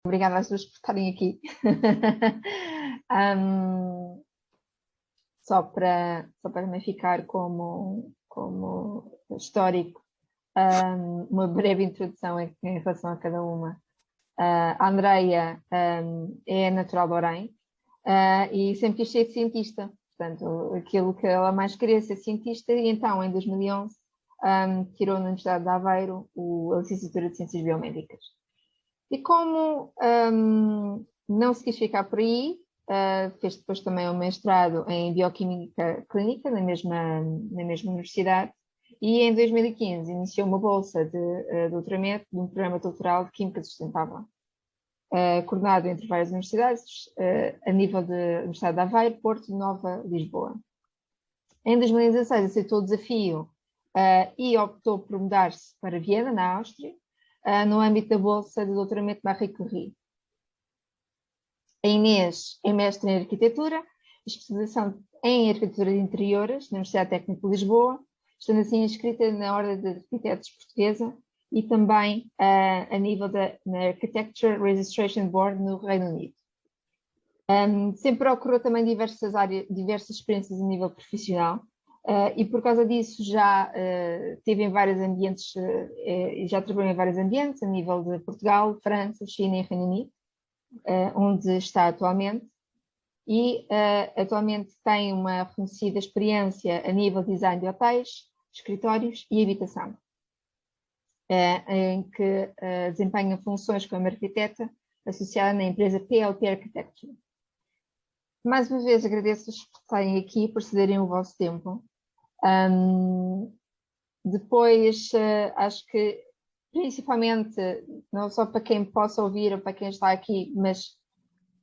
Obrigada às duas por estarem aqui. Só para também ficar como histórico, uma breve introdução em relação a cada uma. A Andreia é natural de Orem e sempre quis ser cientista. Portanto, aquilo que ela mais queria ser cientista, e então, em 2011, tirou na Universidade de Aveiro a licenciatura de Ciências Biomédicas. E como não se quis ficar por aí, fez depois também um mestrado em Bioquímica Clínica na mesma universidade, e em 2015 iniciou uma bolsa de doutoramento de um programa doutoral de Química Sustentável, coordenado entre várias universidades, a nível da Universidade de Aveiro, Porto, Nova, Lisboa. Em 2016 aceitou o desafio e optou por mudar-se para Viena, na Áustria, no âmbito da Bolsa de Doutoramento Marie Curie. A Inês é mestre em Arquitetura, especialização em Arquitetura de Interiores, na Universidade Técnica de Lisboa, estando assim inscrita na Ordem de Arquitetos Portuguesa e também a nível na Architecture Registration Board no Reino Unido. Sempre procurou também diversas experiências a nível profissional, e por causa disso já esteve em vários ambientes, já trabalhou em vários ambientes, a nível de Portugal, França, China e Reino Unido, onde está atualmente, e atualmente tem uma reconhecida experiência a nível de design de hotéis, escritórios e habitação, em que desempenha funções como arquiteta associada na empresa PLP Architecture. Mais uma vez agradeço-vos por estarem aqui, por cederem o vosso tempo. Depois, acho que principalmente, não só para quem possa ouvir ou para quem está aqui, mas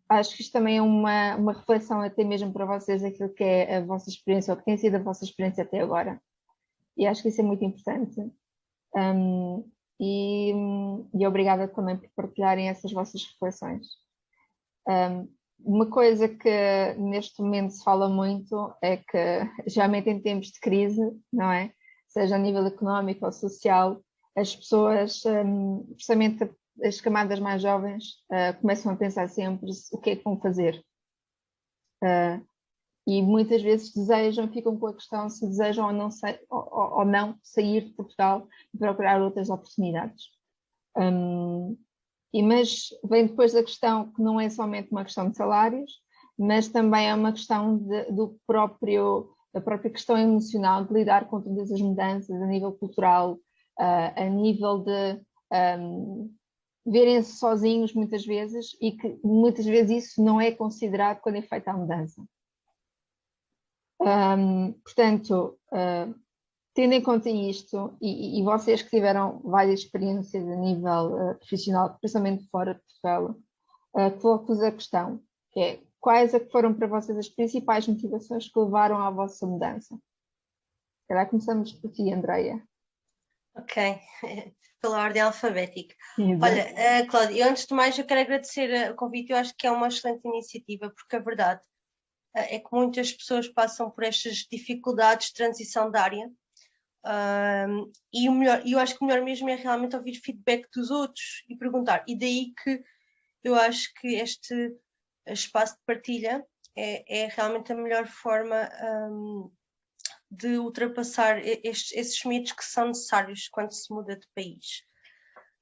acho que isto também é uma reflexão até mesmo para vocês, aquilo que é a vossa experiência, ou que tem sido a vossa experiência até agora. E acho que isso é muito importante. E obrigada também por partilharem essas vossas reflexões. Uma coisa que neste momento se fala muito é que, geralmente em tempos de crise, não é? Seja a nível económico ou social, as pessoas, especialmente as camadas mais jovens, começam a pensar sempre o que é que vão fazer. E muitas vezes ficam com a questão se desejam ou não sair de Portugal e procurar outras oportunidades. Mas vem depois da questão que não é somente uma questão de salários, mas também é uma questão da própria questão emocional, de lidar com todas as mudanças a nível cultural, a nível de verem-se sozinhos muitas vezes, e que muitas vezes isso não é considerado quando é feita a mudança. Portanto, tendo em conta isto, e vocês que tiveram várias experiências a nível profissional, principalmente fora de Portugal, coloco-vos a questão, que é: quais é que foram para vocês as principais motivações que levaram à vossa mudança? Calhar começamos por ti, Andreia. Ok, pela ordem alfabética. Exato. Olha, Cláudia, antes de mais eu quero agradecer o convite. Eu acho que é uma excelente iniciativa, porque a verdade é que muitas pessoas passam por estas dificuldades de transição de área, e eu acho que o melhor mesmo é realmente ouvir feedback dos outros e perguntar. E daí que eu acho que este espaço de partilha é realmente a melhor forma de ultrapassar esses mitos que são necessários quando se muda de país.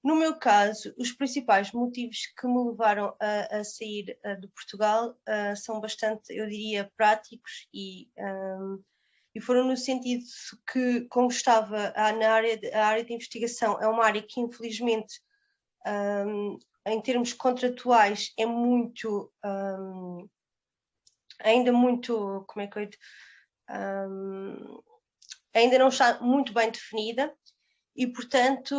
No meu caso, os principais motivos que me levaram a sair de Portugal são bastante, eu diria, práticos, e foram no sentido que, como estava a área de investigação, é uma área que infelizmente, em termos contratuais, é muito, ainda muito, como é que eu ainda não está muito bem definida, e portanto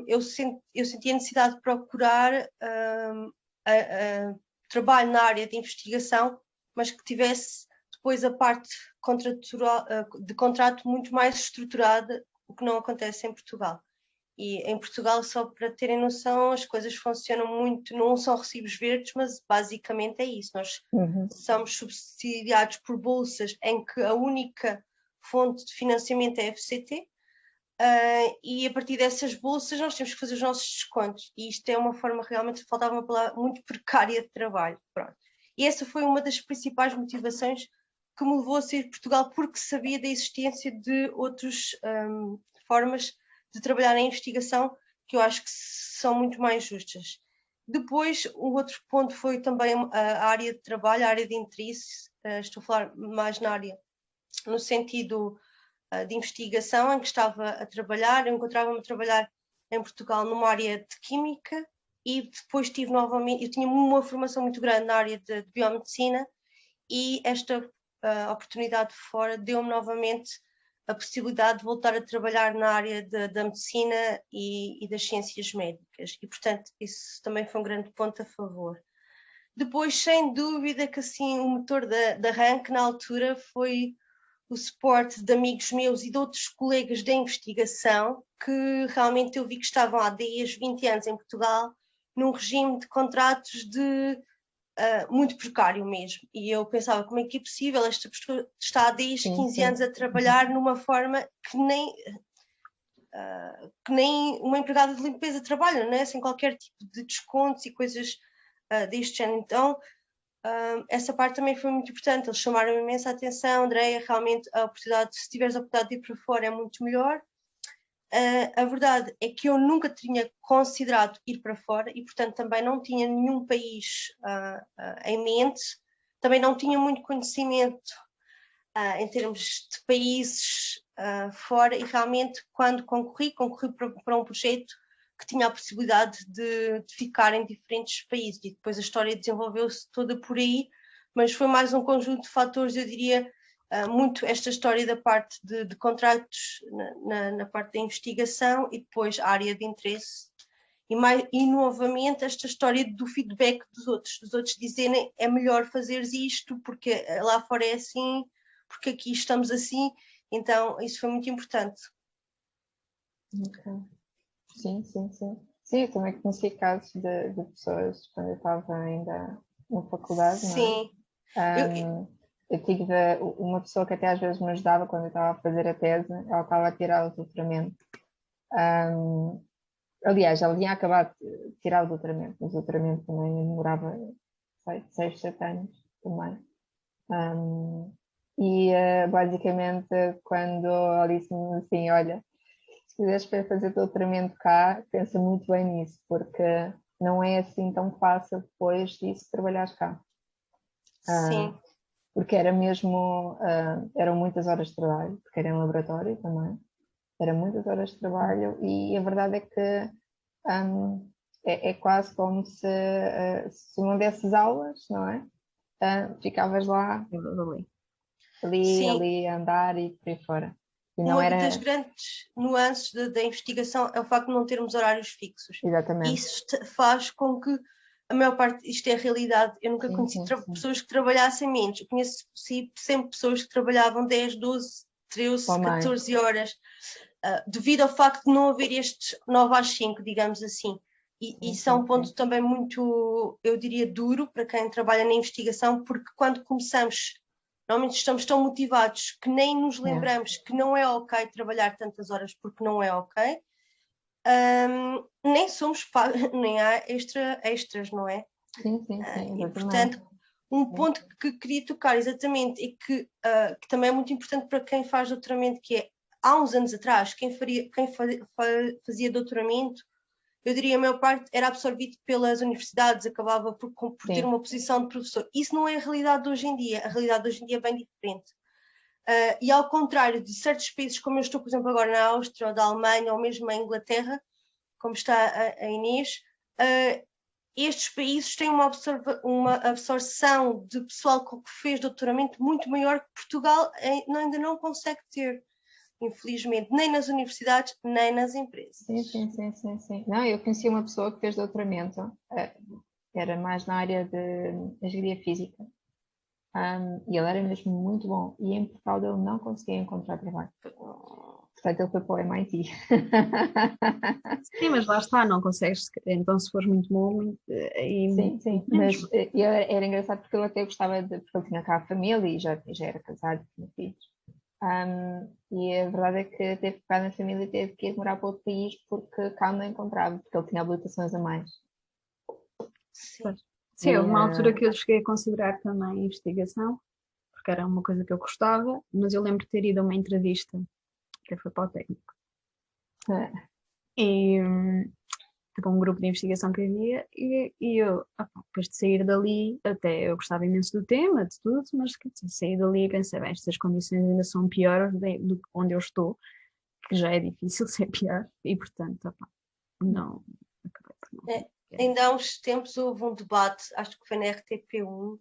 eu senti a necessidade de procurar trabalho na área de investigação, mas que tivesse depois a parte de contrato muito mais estruturada, o que não acontece em Portugal. E em Portugal, só para terem noção, as coisas funcionam muito, não são recibos verdes, mas basicamente é isso. Nós somos subsidiados por bolsas em que a única fonte de financiamento é a FCT, e a partir dessas bolsas nós temos que fazer os nossos descontos. E isto é uma forma, realmente, faltava uma palavra muito precária de trabalho. Pronto. E essa foi uma das principais motivações que me levou a sair de Portugal, porque sabia da existência de outras formas de trabalhar na investigação que eu acho que são muito mais justas. Depois, o outro ponto foi também a área de trabalho, a área de interesse. Estou a falar mais na área, no sentido de investigação, em que estava a trabalhar. Eu encontrava-me a trabalhar em Portugal numa área de química e depois tive novamente, eu tinha uma formação muito grande na área de biomedicina e esta oportunidade fora deu-me novamente a possibilidade de voltar a trabalhar na área da medicina e das ciências médicas e, portanto, isso também foi um grande ponto a favor. Depois, sem dúvida que assim o motor de arranque na altura foi o suporte de amigos meus e de outros colegas da investigação que realmente eu vi que estavam há 10, 20 anos em Portugal num regime de contratos muito precário mesmo. E eu pensava, como é que é possível? Esta pessoa está há 10, 15 anos a trabalhar numa forma que nem uma empregada de limpeza trabalha, né? Sem qualquer tipo de descontos e coisas deste género. Então, essa parte também foi muito importante. Eles chamaram imensa atenção. Andreia, realmente a oportunidade, se tiveres a oportunidade de ir para fora, é muito melhor. A verdade é que eu nunca tinha considerado ir para fora e, portanto, também não tinha nenhum país em mente, também não tinha muito conhecimento em termos de países fora e realmente quando concorri para um projeto que tinha a possibilidade de ficar em diferentes países e depois a história desenvolveu-se toda por aí, mas foi mais um conjunto de fatores, eu diria, muito esta história da parte de contratos na parte da investigação e depois a área de interesse e novamente esta história do feedback dos outros dizerem é melhor fazeres isto porque lá fora é assim, porque aqui estamos assim, então isso foi muito importante. Okay. Sim. Sim, eu também conheci casos de pessoas quando eu estava ainda na faculdade, Sim. não é? Eu tive uma pessoa que até às vezes me ajudava quando eu estava a fazer a tese, ela estava a tirar o doutoramento. Aliás, ela tinha acabado de tirar o doutoramento, mas o doutoramento também demorava 6, 7 anos também. Basicamente, quando ela disse-me assim, olha, se quiseres fazer doutoramento cá, pensa muito bem nisso, porque não é assim tão fácil depois disso trabalhar cá. Sim. Porque era mesmo, eram muitas horas de trabalho, porque era em laboratório também, eram muitas horas de trabalho e a verdade é que é quase como se não desses aulas, não é? Ficavas lá, ali a andar e por aí fora. E não uma era... das grandes nuances da investigação é o facto de não termos horários fixos. Exatamente. Isso faz com que a maior parte, isto é a realidade, eu nunca conheci pessoas que trabalhassem menos. Eu conheço sempre pessoas que trabalhavam 10, 12, 13, 14 horas, devido ao facto de não haver estes 9 às 5, digamos assim. E isso é um ponto também muito, eu diria, duro para quem trabalha na investigação, porque quando começamos, normalmente estamos tão motivados que nem nos lembramos que não é ok trabalhar tantas horas porque não é ok. Nem somos nem há extras, não é? Sim, e, portanto, um ponto que queria tocar exatamente e que também é muito importante para quem faz doutoramento, que é, há uns anos atrás, quem fazia doutoramento, eu diria a maior parte era absorvido pelas universidades, acabava por ter uma posição de professor. Isso não é a realidade de hoje em dia, a realidade de hoje em dia é bem diferente. E ao contrário de certos países, como eu estou, por exemplo, agora na Áustria ou da Alemanha, ou mesmo na Inglaterra, como está a Inês, estes países têm uma absorção de pessoal que fez doutoramento muito maior que Portugal ainda não consegue ter, infelizmente, nem nas universidades, nem nas empresas. Sim. Não, eu conheci uma pessoa que fez doutoramento, era mais na área de engenharia física. E ele era mesmo muito bom. E em Portugal ele não conseguia encontrar trabalho. Portanto, ele foi para o MIT. Sim, mas lá está, não consegues. Então, se fores muito bom, sim. Mas era engraçado porque eu até gostava porque ele tinha cá a família e já era casado, tinha filhos. E a verdade é que teve que ficar na família e teve que ir morar para outro país porque cá não encontrava, porque ele tinha habilitações a mais. Sim. Sim, houve uma E, altura que eu cheguei a considerar também investigação, porque era uma coisa que eu gostava, mas eu lembro de ter ido a uma entrevista, que foi para o técnico, e tipo um grupo de investigação que havia, e eu, depois de sair dali, até eu gostava imenso do tema, de tudo, mas quer dizer, saí dali e pensei, bem, estas condições ainda são piores do que onde eu estou, que já é difícil ser pior, e portanto, não, acabei por não. Ainda há uns tempos houve um debate, acho que foi na RTP1,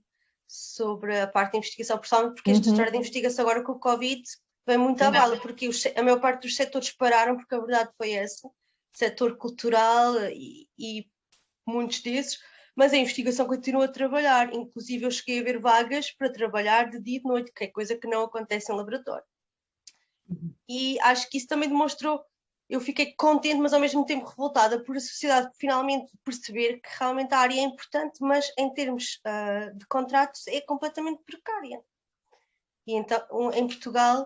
sobre a parte de investigação, principalmente porque esta história de investigação agora com o Covid vem muito à bala, porque a maior parte dos setores pararam, porque a verdade foi essa, setor cultural e muitos desses, mas a investigação continua a trabalhar, inclusive eu cheguei a ver vagas para trabalhar de dia e de noite, que é coisa que não acontece em laboratório. E acho que isso também demonstrou, eu fiquei contente, mas ao mesmo tempo revoltada por a sociedade finalmente perceber que realmente a área é importante, mas em termos de contratos é completamente precária. E então, em Portugal,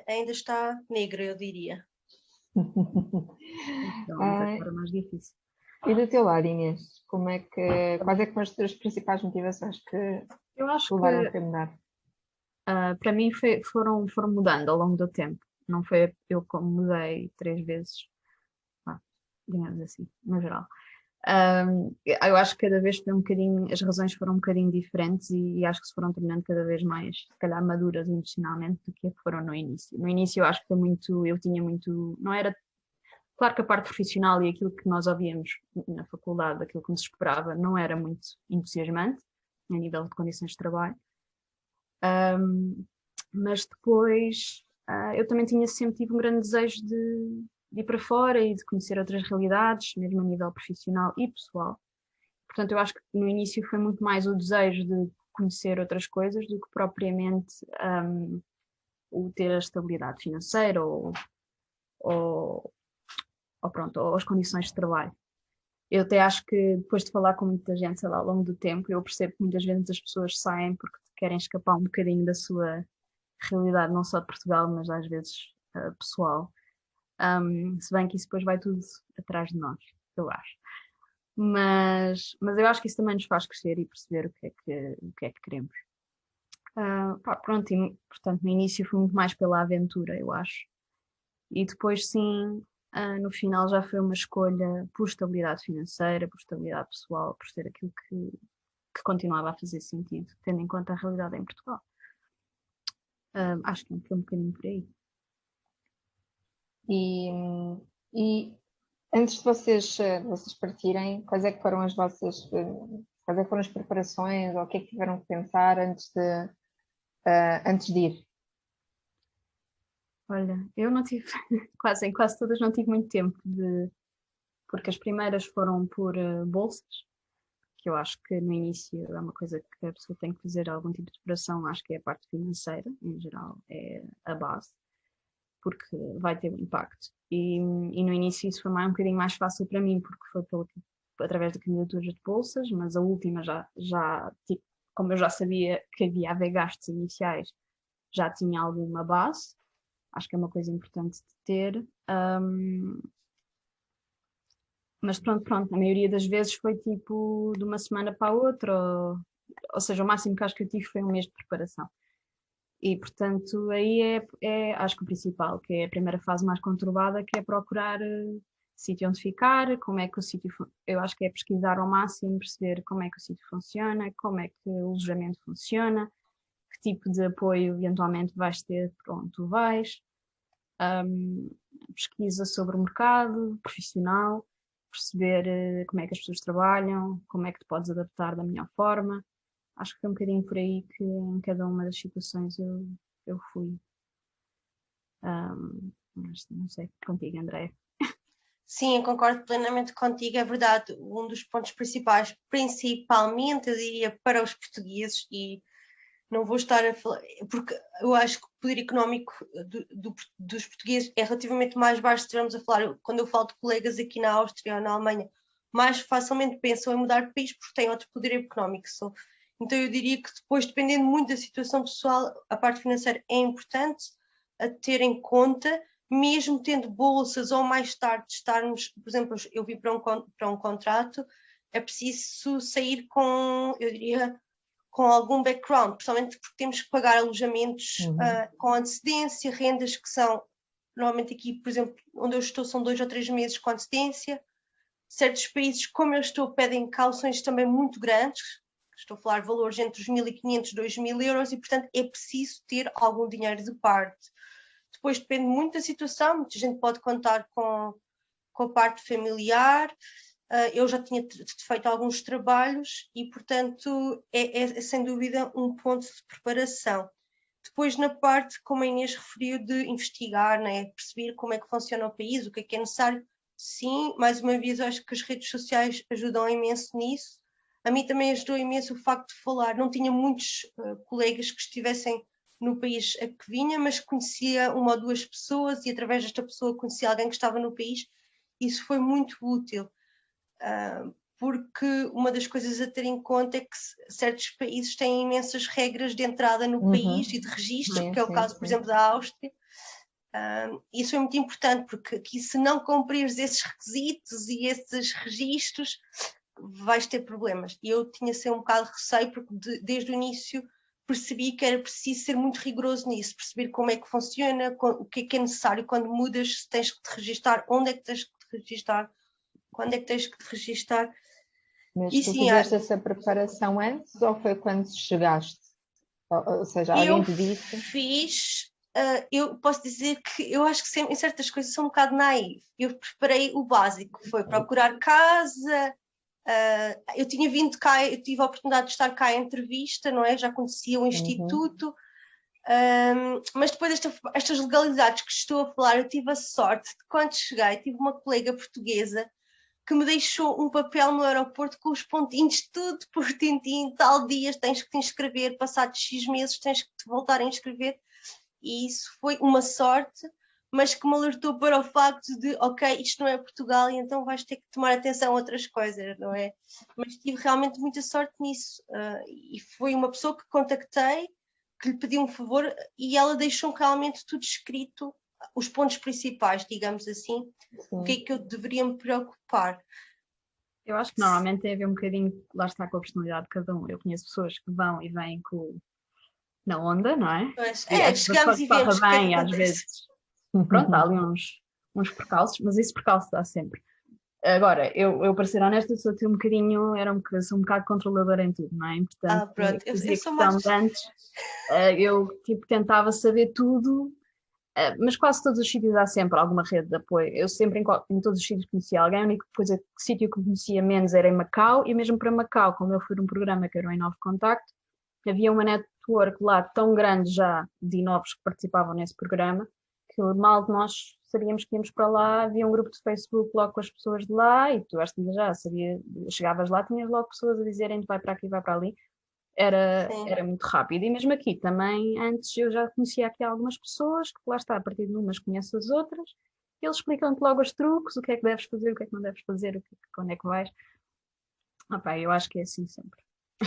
ainda está negra, eu diria. Então, mas agora é mais difícil. E do teu lado, Inês, quais é que foram as tuas principais motivações que Eu acho levaram a que mudar? para mim foram mudando ao longo do tempo. Não foi eu como mudei 3 vezes, digamos assim, no geral. Eu acho que cada vez foi um bocadinho, as razões foram um bocadinho diferentes e acho que se foram tornando cada vez mais, se calhar, maduras emocionalmente do que foram no início. No início eu acho que foi muito, eu tinha muito, não era, claro que a parte profissional e aquilo que nós ouvíamos na faculdade, aquilo que nos esperava, não era muito entusiasmante a nível de condições de trabalho. Mas depois eu também sempre tive um grande desejo de ir para fora e de conhecer outras realidades, mesmo a nível profissional e pessoal. Portanto, eu acho que no início foi muito mais o desejo de conhecer outras coisas do que propriamente o ter a estabilidade financeira ou pronto, ou as condições de trabalho. Eu até acho que depois de falar com muita gente, sei lá, ao longo do tempo, eu percebo que muitas vezes as pessoas saem porque querem escapar um bocadinho da sua realidade, não só de Portugal, mas às vezes pessoal. Se bem que isso depois vai tudo atrás de nós, eu acho. Mas eu acho que isso também nos faz crescer e perceber o que é que queremos. Pronto, e, portanto, no início foi muito mais pela aventura, eu acho. E depois, sim, no final já foi uma escolha por estabilidade financeira, por estabilidade pessoal, por ser aquilo que continuava a fazer sentido, tendo em conta a realidade em Portugal. Acho que foi um bocadinho por aí. E antes de vocês partirem, quais é que foram as vossas, quais é que foram as preparações, ou o que é que tiveram que pensar antes de ir? Olha, eu não tive, em quase todas não tive muito tempo porque as primeiras foram por bolsas, que eu acho que no início é uma coisa que a pessoa tem que fazer algum tipo de preparação, acho que é a parte financeira, em geral, é a base, porque vai ter um impacto. E no início isso foi um bocadinho mais fácil para mim, porque foi através de candidaturas de bolsas, mas a última já tipo, como eu já sabia que havia a haver gastos iniciais, já tinha alguma base. Acho que é uma coisa importante de ter. Mas pronto, a maioria das vezes foi tipo de uma semana para a outra, ou seja, o máximo que acho que eu tive foi um mês de preparação. E portanto aí acho que o principal, que é a primeira fase mais conturbada, que é procurar sítio onde ficar, como é que o sítio, eu acho que é pesquisar ao máximo, perceber como é que o sítio funciona, como é que o alojamento funciona, que tipo de apoio eventualmente vais ter por onde tu vais. Pesquisa sobre o mercado profissional, perceber como é que as pessoas trabalham, como é que te podes adaptar da melhor forma. Acho que foi um bocadinho por aí que em cada uma das situações eu fui. Mas não sei, contigo, Andréia. Sim, concordo plenamente contigo, é verdade. Um dos pontos principais, principalmente, eu diria, para os portugueses, e não vou estar a falar, porque eu acho que o poder económico dos portugueses é relativamente mais baixo se estivermos a falar, quando eu falo de colegas aqui na Áustria ou na Alemanha, mais facilmente pensam em mudar de país porque têm outro poder económico. Então eu diria que depois, dependendo muito da situação pessoal, a parte financeira é importante a ter em conta, mesmo tendo bolsas ou mais tarde estarmos, por exemplo, eu vim para um contrato, é preciso sair com, eu diria, com algum background, principalmente porque temos que pagar alojamentos com antecedência, rendas que são, normalmente aqui, por exemplo, onde eu estou são 2 ou 3 meses com antecedência. Certos países, como eu estou, pedem cauções também muito grandes, estou a falar de valores entre os 1.500 e 2.000 euros, e portanto é preciso ter algum dinheiro de parte. Depois depende muito da situação, muita gente pode contar com a parte familiar. Eu já tinha feito alguns trabalhos e, portanto, é sem dúvida um ponto de preparação. Depois, na parte, como a Inês referiu, de investigar, né? Perceber como é que funciona o país, o que é necessário, sim, mais uma vez, eu acho que as redes sociais ajudam imenso nisso. A mim também ajudou imenso o facto de falar. Não tinha muitos colegas que estivessem no país a que vinha, mas conhecia uma ou duas pessoas e através desta pessoa conhecia alguém que estava no país. Isso foi muito útil. Porque uma das coisas a ter em conta é que certos países têm imensas regras de entrada no país e de registro, que é o caso, por exemplo, da Áustria. Isso é muito importante, porque aqui, se não cumprires esses requisitos e esses registros, vais ter problemas. E eu tinha sempre um bocado de receio, porque desde o início percebi que era preciso ser muito rigoroso nisso, perceber como é que funciona, o que é necessário quando mudas, se tens que te registar, onde é que tens que te registar, quando é que tens que te registar. Mas tu fizeste essa preparação antes ou foi quando chegaste? Ou seja, alguém te disse? Eu posso dizer que eu acho que sempre, em certas coisas sou um bocado naive. Eu preparei o básico, foi procurar casa. Eu tinha vindo cá, eu tive a oportunidade de estar cá em entrevista, não é? Já conhecia o Instituto. Mas depois estas legalidades que estou a falar, eu tive a sorte de quando cheguei, tive uma colega portuguesa que me deixou um papel no aeroporto com os pontinhos, tudo por tintim, tal dia tens que te inscrever, passados X meses tens que te voltar a inscrever, e isso foi uma sorte, mas que me alertou para o facto de, ok, isto não é Portugal e então vais ter que tomar atenção a outras coisas, não é? Mas tive realmente muita sorte nisso, e foi uma pessoa que contactei, que lhe pedi um favor e ela deixou realmente tudo escrito, os pontos principais, digamos assim. Sim. O que é que eu deveria me preocupar? Eu acho que normalmente tem a ver um bocadinho, lá está, com a personalidade de cada um. Eu conheço pessoas que vão e vêm na onda, não é? Pois, chegamos e vemos bem, às vezes, pronto, há ali uns percalços, mas esse percalço dá sempre. Agora, eu para ser honesta, sou um bocadinho, sou um bocado controladora em tudo, não é? Portanto, pronto, eu sou mais... antes, eu tipo, tentava saber tudo, mas quase todos os sítios há sempre alguma rede de apoio. Eu sempre, em todos os sítios, conhecia alguém. A única sítio que eu conhecia menos era em Macau, e mesmo para Macau, como eu fui num programa que era o Inove Contacto, havia uma network lá tão grande já de inovos que participavam nesse programa, que mal nós sabíamos que íamos para lá, havia um grupo de Facebook logo com as pessoas de lá, e tu já chegavas lá, tinhas logo pessoas a dizerem vai para aqui, vai para ali. Era muito rápido. E mesmo aqui também, antes eu já conhecia aqui algumas pessoas, que lá está, a partir de umas conheço as outras, e eles explicam-te logo os truques, o que é que deves fazer, o que é que não deves fazer, quando é que vais. Eu acho que é assim sempre.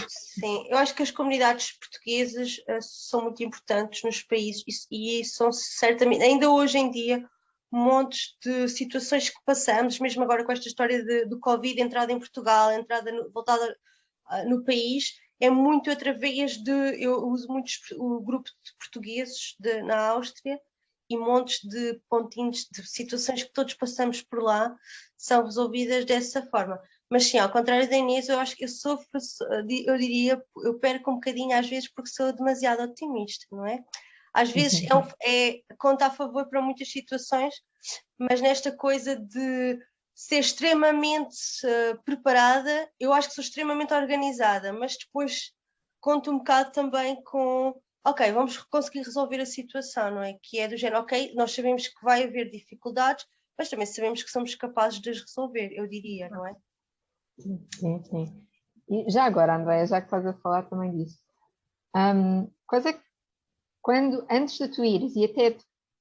Sim, eu acho que as comunidades portuguesas são muito importantes nos países e são certamente, ainda hoje em dia, montes de situações que passamos, mesmo agora com esta história do Covid, entrada em Portugal, voltada no país, é muito através eu uso muito o grupo de portugueses na Áustria, e montes de pontinhos de situações que todos passamos por lá são resolvidas dessa forma. Mas sim, ao contrário da Inês, eu acho que eu diria, eu perco um bocadinho às vezes porque sou demasiado otimista, não é? Às vezes conta a favor para muitas situações, mas nesta coisa de ser extremamente preparada, eu acho que sou extremamente organizada, mas depois conto um bocado também com, ok, vamos conseguir resolver a situação, não é? Que é do género, ok, nós sabemos que vai haver dificuldades, mas também sabemos que somos capazes de as resolver, eu diria, não é? Sim, sim. E já agora, Andréia, já que estás a falar também disso, coisa que antes de tu ires e até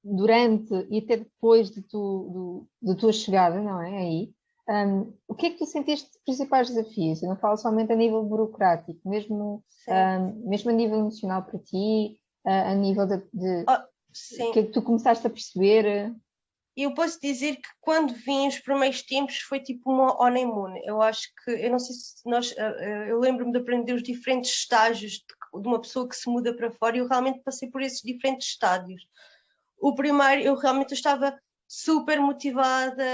durante e até depois de tua chegada, não é? Aí, O que é que tu sentiste de principais desafios? Eu não falo somente a nível burocrático, mesmo a nível emocional para ti, a nível Sim. que tu começaste a perceber. Eu posso dizer que quando vim os primeiros tempos foi tipo uma honeymoon. Eu acho que, eu não sei se eu lembro-me de aprender os diferentes estágios de uma pessoa que se muda para fora e eu realmente passei por esses diferentes estádios. O primeiro, eu realmente estava super motivada,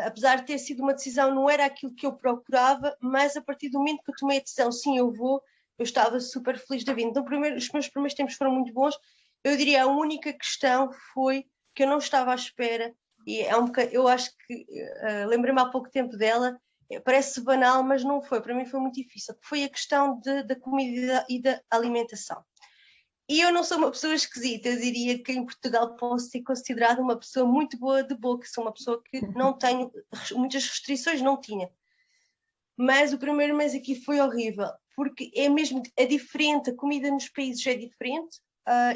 apesar de ter sido uma decisão, não era aquilo que eu procurava, mas a partir do momento que eu tomei a decisão, sim, eu vou, eu estava super feliz da vida. Então, os meus primeiros tempos foram muito bons. Eu diria a única questão foi que eu não estava à espera, e eu acho que lembrei-me há pouco tempo dela, parece banal, mas não foi, para mim foi muito difícil, foi a questão da comida e da alimentação. E eu não sou uma pessoa esquisita, eu diria que em Portugal posso ser considerada uma pessoa muito boa de boca, sou uma pessoa que não tenho muitas restrições, não tinha. Mas o primeiro mês aqui foi horrível, porque é diferente, a comida nos países é diferente,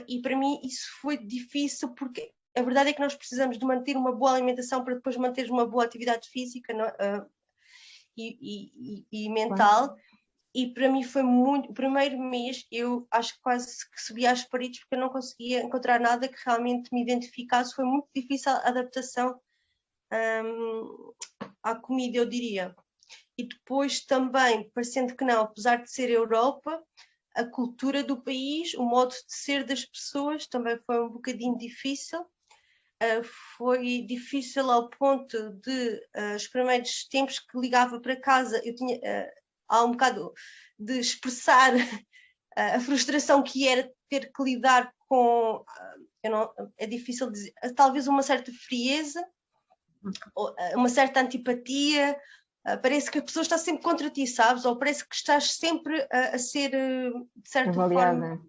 e para mim isso foi difícil, porque a verdade é que nós precisamos de manter uma boa alimentação para depois manter uma boa atividade física e mental. Claro. E para mim foi muito. O primeiro mês eu acho que quase que subi às paredes porque eu não conseguia encontrar nada que realmente me identificasse. Foi muito difícil a adaptação à comida, eu diria. E depois também, parecendo que não, apesar de ser Europa, a cultura do país, o modo de ser das pessoas também foi um bocadinho difícil. Foi difícil ao ponto de os primeiros tempos que ligava para casa, eu tinha há um bocado de expressar a frustração que era ter que lidar com, é difícil dizer, talvez uma certa frieza, uma certa antipatia, parece que a pessoa está sempre contra ti, sabes? Ou parece que estás sempre a ser, de certa forma...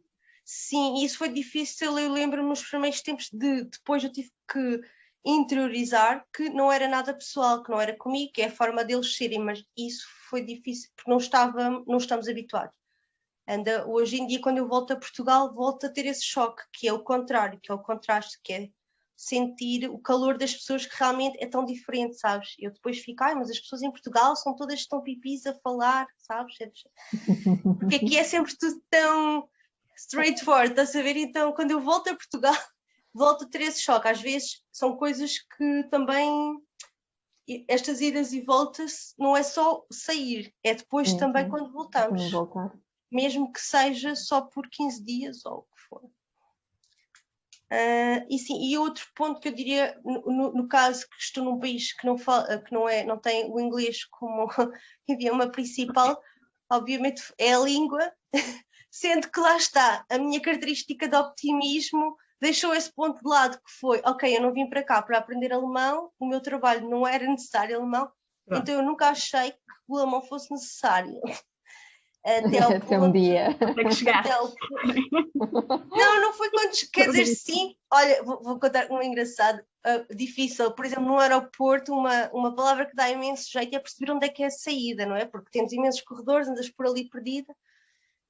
Sim, isso foi difícil, eu lembro-me nos primeiros tempos depois eu tive que interiorizar que não era nada pessoal, que não era comigo, que é a forma deles serem, mas isso foi difícil porque não estamos habituados. Hoje em dia, quando eu volto a Portugal, volto a ter esse choque, que é o contrário, que é o contraste, que é sentir o calor das pessoas que realmente é tão diferente, sabes? Eu depois fico, mas as pessoas em Portugal são todas tão pipis a falar, sabes? Porque aqui é sempre tudo tão straightforward, estás a ver? Então, quando eu volto a Portugal, volto a ter esse choque. Às vezes são coisas que também, estas idas e voltas, não é só sair, é depois também quando voltamos. Mesmo que seja só por 15 dias ou o que for. E outro ponto que eu diria, no caso que estou num país que não tem o inglês como idioma principal, obviamente é a língua, sendo que lá está, a minha característica de optimismo deixou esse ponto de lado, que foi, ok, eu não vim para cá para aprender alemão, o meu trabalho não era necessário alemão, então eu nunca achei que o alemão fosse necessário. Até um dia. Até que chegar. Não foi quando... Quer dizer, sim. Olha, vou contar um engraçado, difícil. Por exemplo, no aeroporto, uma palavra que dá imenso jeito é perceber onde é que é a saída, não é? Porque temos imensos corredores, andas por ali perdida.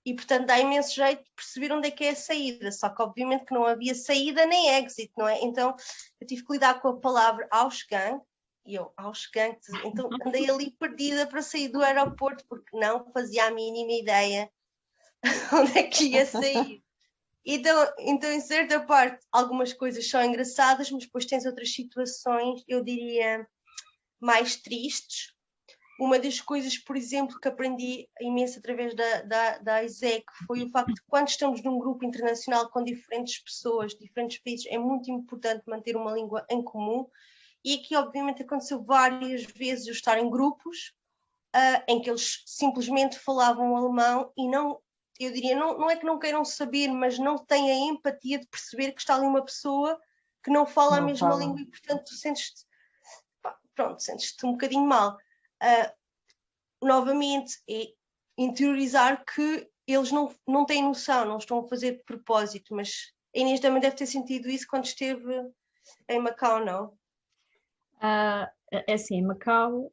E, portanto, dá imenso jeito de perceber onde é que é a saída. Só que, obviamente, que não havia saída nem exit, não é? Então, eu tive que lidar com a palavra Ausgang. E eu, Ausgang, então andei ali perdida para sair do aeroporto, porque não fazia a mínima ideia onde é que ia sair. Então, em certa parte, algumas coisas são engraçadas, mas depois tens outras situações, eu diria, mais tristes. Uma das coisas, por exemplo, que aprendi imenso através da ISEC foi o facto de que quando estamos num grupo internacional com diferentes pessoas, diferentes países, é muito importante manter uma língua em comum. E aqui, obviamente, aconteceu várias vezes eu estar em grupos em que eles simplesmente falavam alemão e não, eu diria, não é que não queiram saber, mas não têm a empatia de perceber que está ali uma pessoa que não fala a mesma língua e, portanto, tu sentes-te um bocadinho mal. Novamente, é interiorizar que eles não têm noção, não estão a fazer de propósito, mas a Inês também deve ter sentido isso quando esteve em Macau, não? É assim, em Macau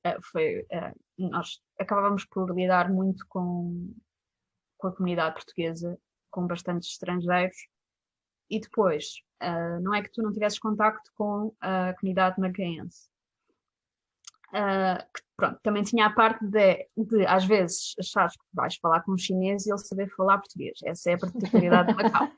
nós acabávamos por lidar muito com a comunidade portuguesa, com bastantes estrangeiros, e depois, não é que tu não tivesses contacto com a comunidade macaense, Que, pronto, também tinha a parte de às vezes achares que vais falar com um chinês e ele saber falar português. Essa é a particularidade de Macau.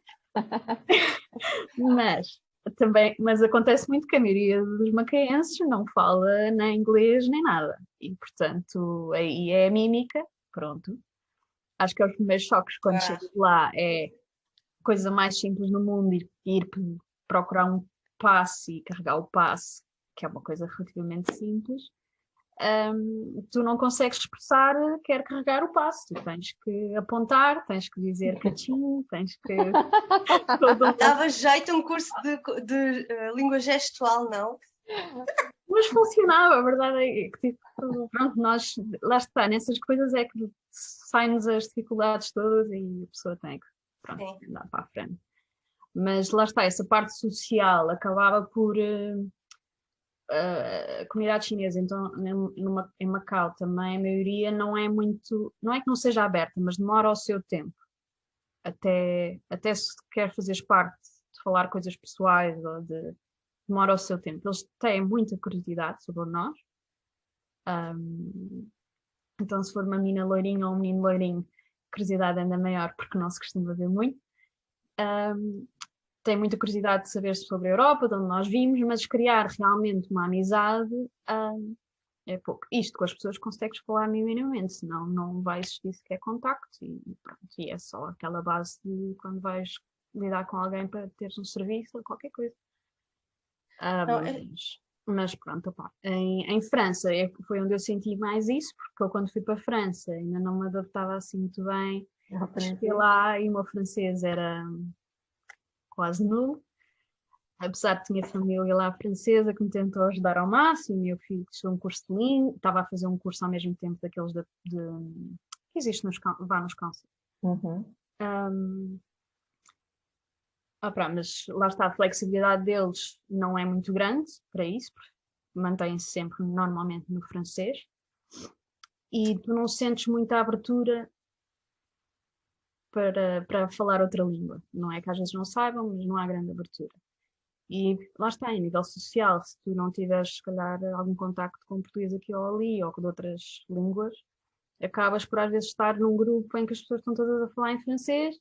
Mas acontece muito que a maioria dos macaenses não fala nem inglês nem nada. E, portanto, aí é a mímica, pronto. Acho que é os primeiros choques quando chegas lá, é a coisa mais simples no mundo, ir procurar um passe e carregar o passe, que é uma coisa relativamente simples. Tu não consegues expressar quer carregar o passe, tu tens que apontar, tens que dizer cachim, tens que... Dava jeito um curso de língua gestual, não? Mas funcionava, a verdade é que tipo, pronto, nós, lá está, nessas coisas é que saem-nos as dificuldades todas e a pessoa tem que, pronto, andar para a frente. Mas lá está, essa parte social acabava por... a comunidade chinesa, então em Macau também, a maioria não é muito, não é que não seja aberta, mas demora o seu tempo. Até se quer fazeres parte de falar coisas pessoais ou demora o seu tempo. Eles têm muita curiosidade sobre nós. Então se for uma menina loirinha ou um menino loirinho, a curiosidade ainda é maior porque não se costuma ver muito. Tem muita curiosidade de saber sobre a Europa, de onde nós vimos, mas criar realmente uma amizade é pouco. Isto com as pessoas consegues falar minimamente, senão não vai existir sequer contacto e pronto, e é só aquela base de quando vais lidar com alguém para teres um serviço ou qualquer coisa. Mas pronto, opa. Em França foi onde eu senti mais isso, porque eu quando fui para a França ainda não me adaptava assim muito bem. Cheguei lá e o meu francês era quase nulo, apesar de tinha família lá francesa que me tentou ajudar ao máximo. Eu fiz um curso de língua, estava a fazer um curso ao mesmo tempo daqueles que existe nos councils. Mas lá está, a flexibilidade deles não é muito grande para isso, mantém-se sempre normalmente no francês e tu não sentes muita abertura para falar outra língua. Não é que às vezes não saibam, mas não há grande abertura. E lá está, em nível social, se tu não tiveres, se calhar, algum contacto com português aqui ou ali, ou com outras línguas, acabas por às vezes estar num grupo em que as pessoas estão todas a falar em francês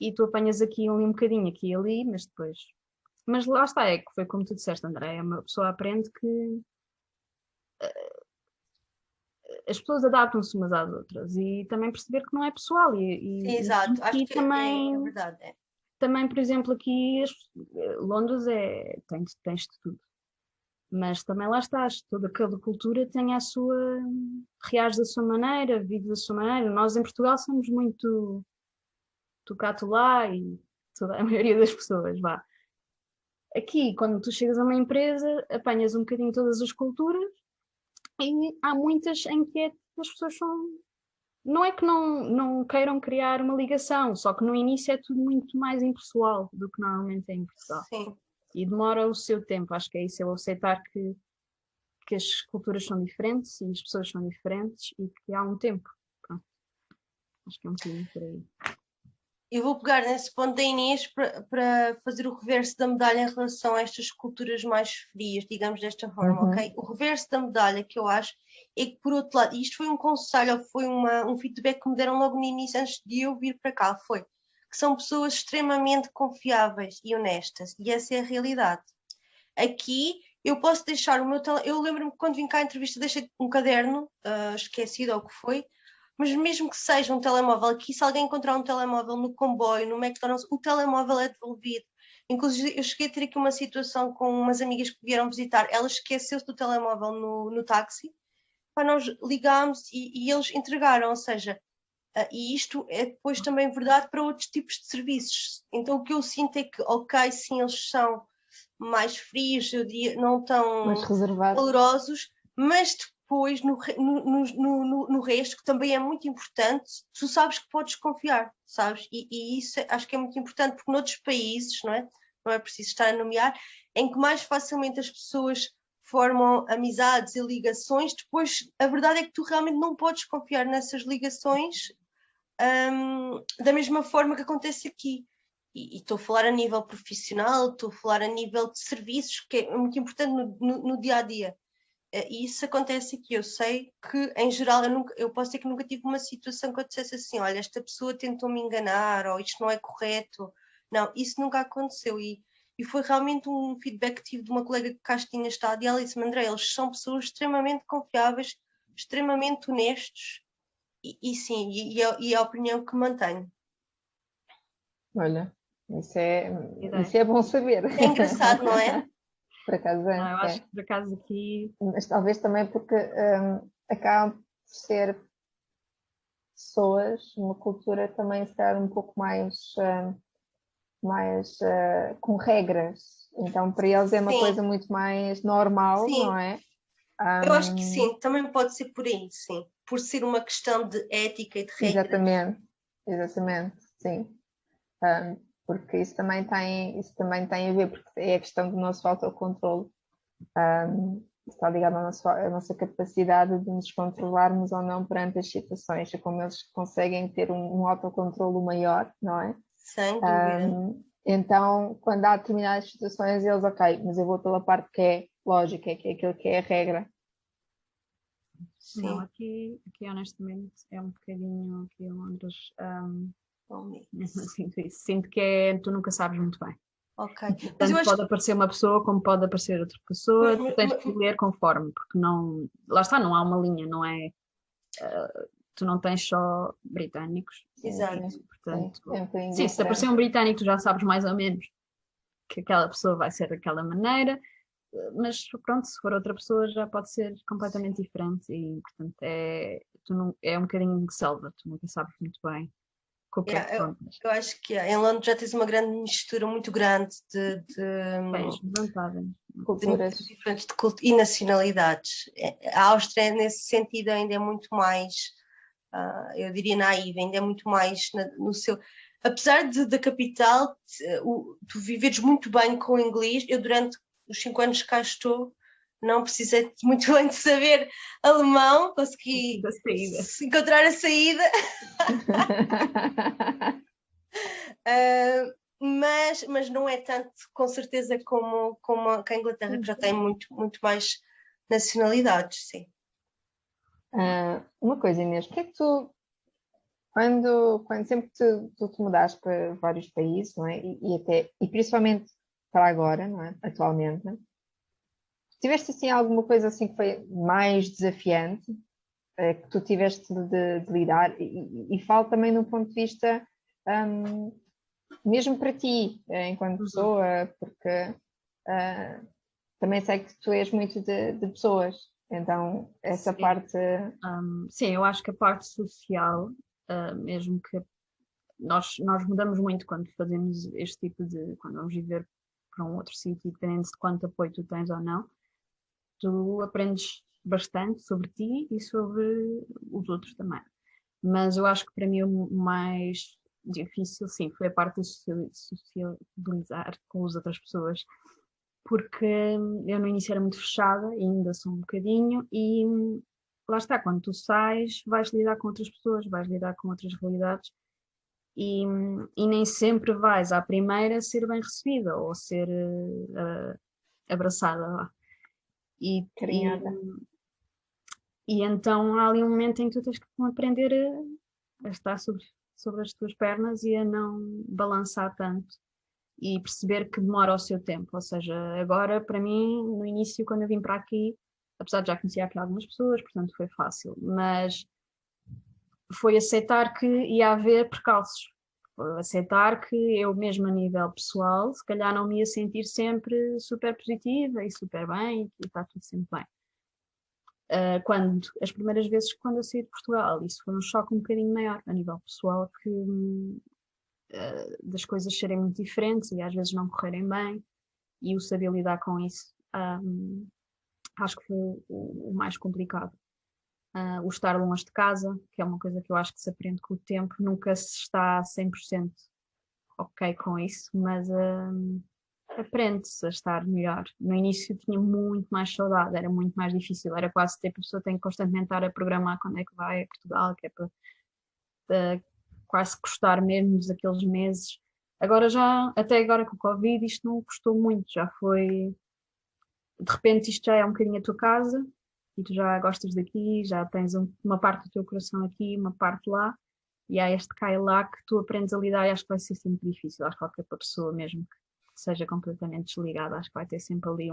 e tu apanhas aqui um bocadinho, aqui e ali, mas depois... Mas lá está, é que foi como tu disseste, André, uma pessoa aprende que as pessoas adaptam-se umas às outras e também perceber que não é pessoal. Sim, exato, acho que também, é verdade. Também, por exemplo, aqui Londres tens de tudo. Mas também lá estás, toda cada cultura tem a sua... reage da sua maneira, vive da sua maneira. Nós em Portugal somos muito tu cá, tu lá e toda a maioria das pessoas, vá. Aqui, quando tu chegas a uma empresa, apanhas um bocadinho todas as culturas e há muitas em que as pessoas são... Não é que não queiram criar uma ligação, só que no início é tudo muito mais impessoal do que normalmente é em Portugal. Sim. E demora o seu tempo, acho que é isso, eu aceitar que as culturas são diferentes e as pessoas são diferentes e que há um tempo. Pronto. Acho que é um bocadinho por aí. Eu vou pegar nesse ponto da Inês para fazer o reverso da medalha em relação a estas culturas mais frias, digamos desta forma, ok? O reverso da medalha que eu acho é que, por outro lado, isto foi um conselho, foi um feedback que me deram logo no início, antes de eu vir para cá, foi que são pessoas extremamente confiáveis e honestas, e essa é a realidade. Aqui eu posso deixar o meu telemóvel, eu lembro-me que quando vim cá à entrevista deixei um caderno, esquecido ou o que foi, mas mesmo que seja um telemóvel aqui, se alguém encontrar um telemóvel no comboio, no McDonald's, o telemóvel é devolvido. Inclusive, eu cheguei a ter aqui uma situação com umas amigas que vieram visitar, ela esqueceu-se do telemóvel no táxi, nós ligámos e eles entregaram, ou seja, e isto é depois também verdade para outros tipos de serviços. Então o que eu sinto é que, ok, sim, eles são mais frios, eu diria, não tão calorosos, mas depois no resto, que também é muito importante, tu sabes que podes confiar, sabes? E isso acho que é muito importante, porque noutros países, não é preciso estar a nomear, em que mais facilmente as pessoas formam amizades e ligações, depois a verdade é que tu realmente não podes confiar nessas ligações da mesma forma que acontece aqui. E estou a falar a nível profissional, estou a falar a nível de serviços, que é muito importante no dia a dia. E isso acontece aqui. Eu sei que, em geral, eu posso dizer que nunca tive uma situação que eu dissesse assim: olha, esta pessoa tentou me enganar, ou isto não é correto. Não, isso nunca aconteceu. E foi realmente um feedback que tive de uma colega que cá tinha estado, e ela disse-me: André, eles são pessoas extremamente confiáveis, extremamente honestos, e sim, e é a opinião que mantenho. Olha, isso é bom saber. É engraçado, não é? Por acaso Não, eu acho que por acaso aqui. Mas talvez também porque acabam por ser pessoas, uma cultura também se calhar um pouco mais com regras. Então para eles é uma Sim. coisa muito mais normal, Sim. não é? Eu acho que sim, também pode ser por aí, sim. Por ser uma questão de ética e de regras. Exatamente, sim. Porque isso também tem a ver, porque é a questão do nosso autocontrole. Está ligado à nossa capacidade de nos controlarmos ou não perante as situações, é como eles conseguem ter um autocontrolo maior, não é? Sem dúvida. Então, quando há determinadas situações, eles, ok, mas eu vou pela parte que é lógica, que é aquilo que é a regra. Sim. Não, aqui honestamente é um bocadinho aqui em Londres. Sinto isso. Sinto que tu nunca sabes muito bem. Ok. Tanto pode aparecer uma pessoa como pode aparecer outra pessoa, tu tens que ler conforme, porque não, lá está, não há uma linha, não é? Tu não tens só britânicos. Exato. Portanto, Sim, se aparecer um britânico, tu já sabes mais ou menos que aquela pessoa vai ser daquela maneira, mas pronto, se for outra pessoa já pode ser completamente diferente e, portanto, é um bocadinho de selva, tu nunca sabes muito bem com o que é que contas. Eu acho que em Londres já tens uma grande mistura muito grande de culturas diferentes e nacionalidades. A Áustria, nesse sentido, ainda é muito mais, eu diria, naiva, ainda é muito mais no seu. Apesar da capital, tu viveres muito bem com o inglês, eu durante os 5 anos que cá estou, não precisei muito bem de saber alemão, consegui encontrar a saída. Mas não é tanto, com certeza, como a Inglaterra, que já tem muito, muito mais nacionalidades, sim. Uma coisa, Inês, porque é que tu, quando sempre que tu te mudaste para vários países, não é? E principalmente para agora, não é? Atualmente, tiveste assim alguma coisa assim que foi mais desafiante, que tu tiveste de lidar, e falo também num ponto de vista mesmo para ti, enquanto pessoa, porque também sei que tu és muito de pessoas, então essa parte... sim, eu acho que a parte social, mesmo que nós mudamos muito quando fazemos este tipo de... quando vamos viver para um outro sítio, dependendo de quanto apoio tu tens ou não, tu aprendes bastante sobre ti e sobre os outros também. Mas eu acho que para mim o mais difícil, sim, foi a parte de socializar com as outras pessoas, porque eu no início era muito fechada, ainda sou um bocadinho, e lá está, quando tu sais, vais lidar com outras pessoas, vais lidar com outras realidades, e nem sempre vais à primeira ser bem recebida ou ser abraçada. E então há ali um momento em que tu tens que aprender a estar sobre as tuas pernas e a não balançar tanto e perceber que demora o seu tempo. Ou seja, agora para mim, no início, quando eu vim para aqui, apesar de já conhecer aqui algumas pessoas, portanto foi fácil, mas foi aceitar que ia haver percalços. Aceitar que eu mesmo a nível pessoal, se calhar não me ia sentir sempre super positiva e super bem e está tudo sempre bem. As primeiras vezes quando eu saí de Portugal, isso foi um choque um bocadinho maior a nível pessoal, das coisas serem muito diferentes e às vezes não correrem bem, e o saber lidar com isso acho que foi o mais complicado. O estar longe de casa, que é uma coisa que eu acho que se aprende com o tempo, nunca se está 100% ok com isso, mas aprende-se a estar melhor. No início tinha muito mais saudade, era muito mais difícil, era quase ter a pessoa tem que constantemente estar a programar quando é que vai a Portugal, que é para quase custar menos aqueles meses. Agora até agora com o Covid, isto não custou muito, já foi, de repente isto já é um bocadinho a tua casa, e tu já gostas daqui, já tens uma parte do teu coração aqui, uma parte lá, e há este cai lá que tu aprendes a lidar e acho que vai ser sempre difícil. Acho que qualquer pessoa, mesmo que seja completamente desligada, acho que vai ter sempre ali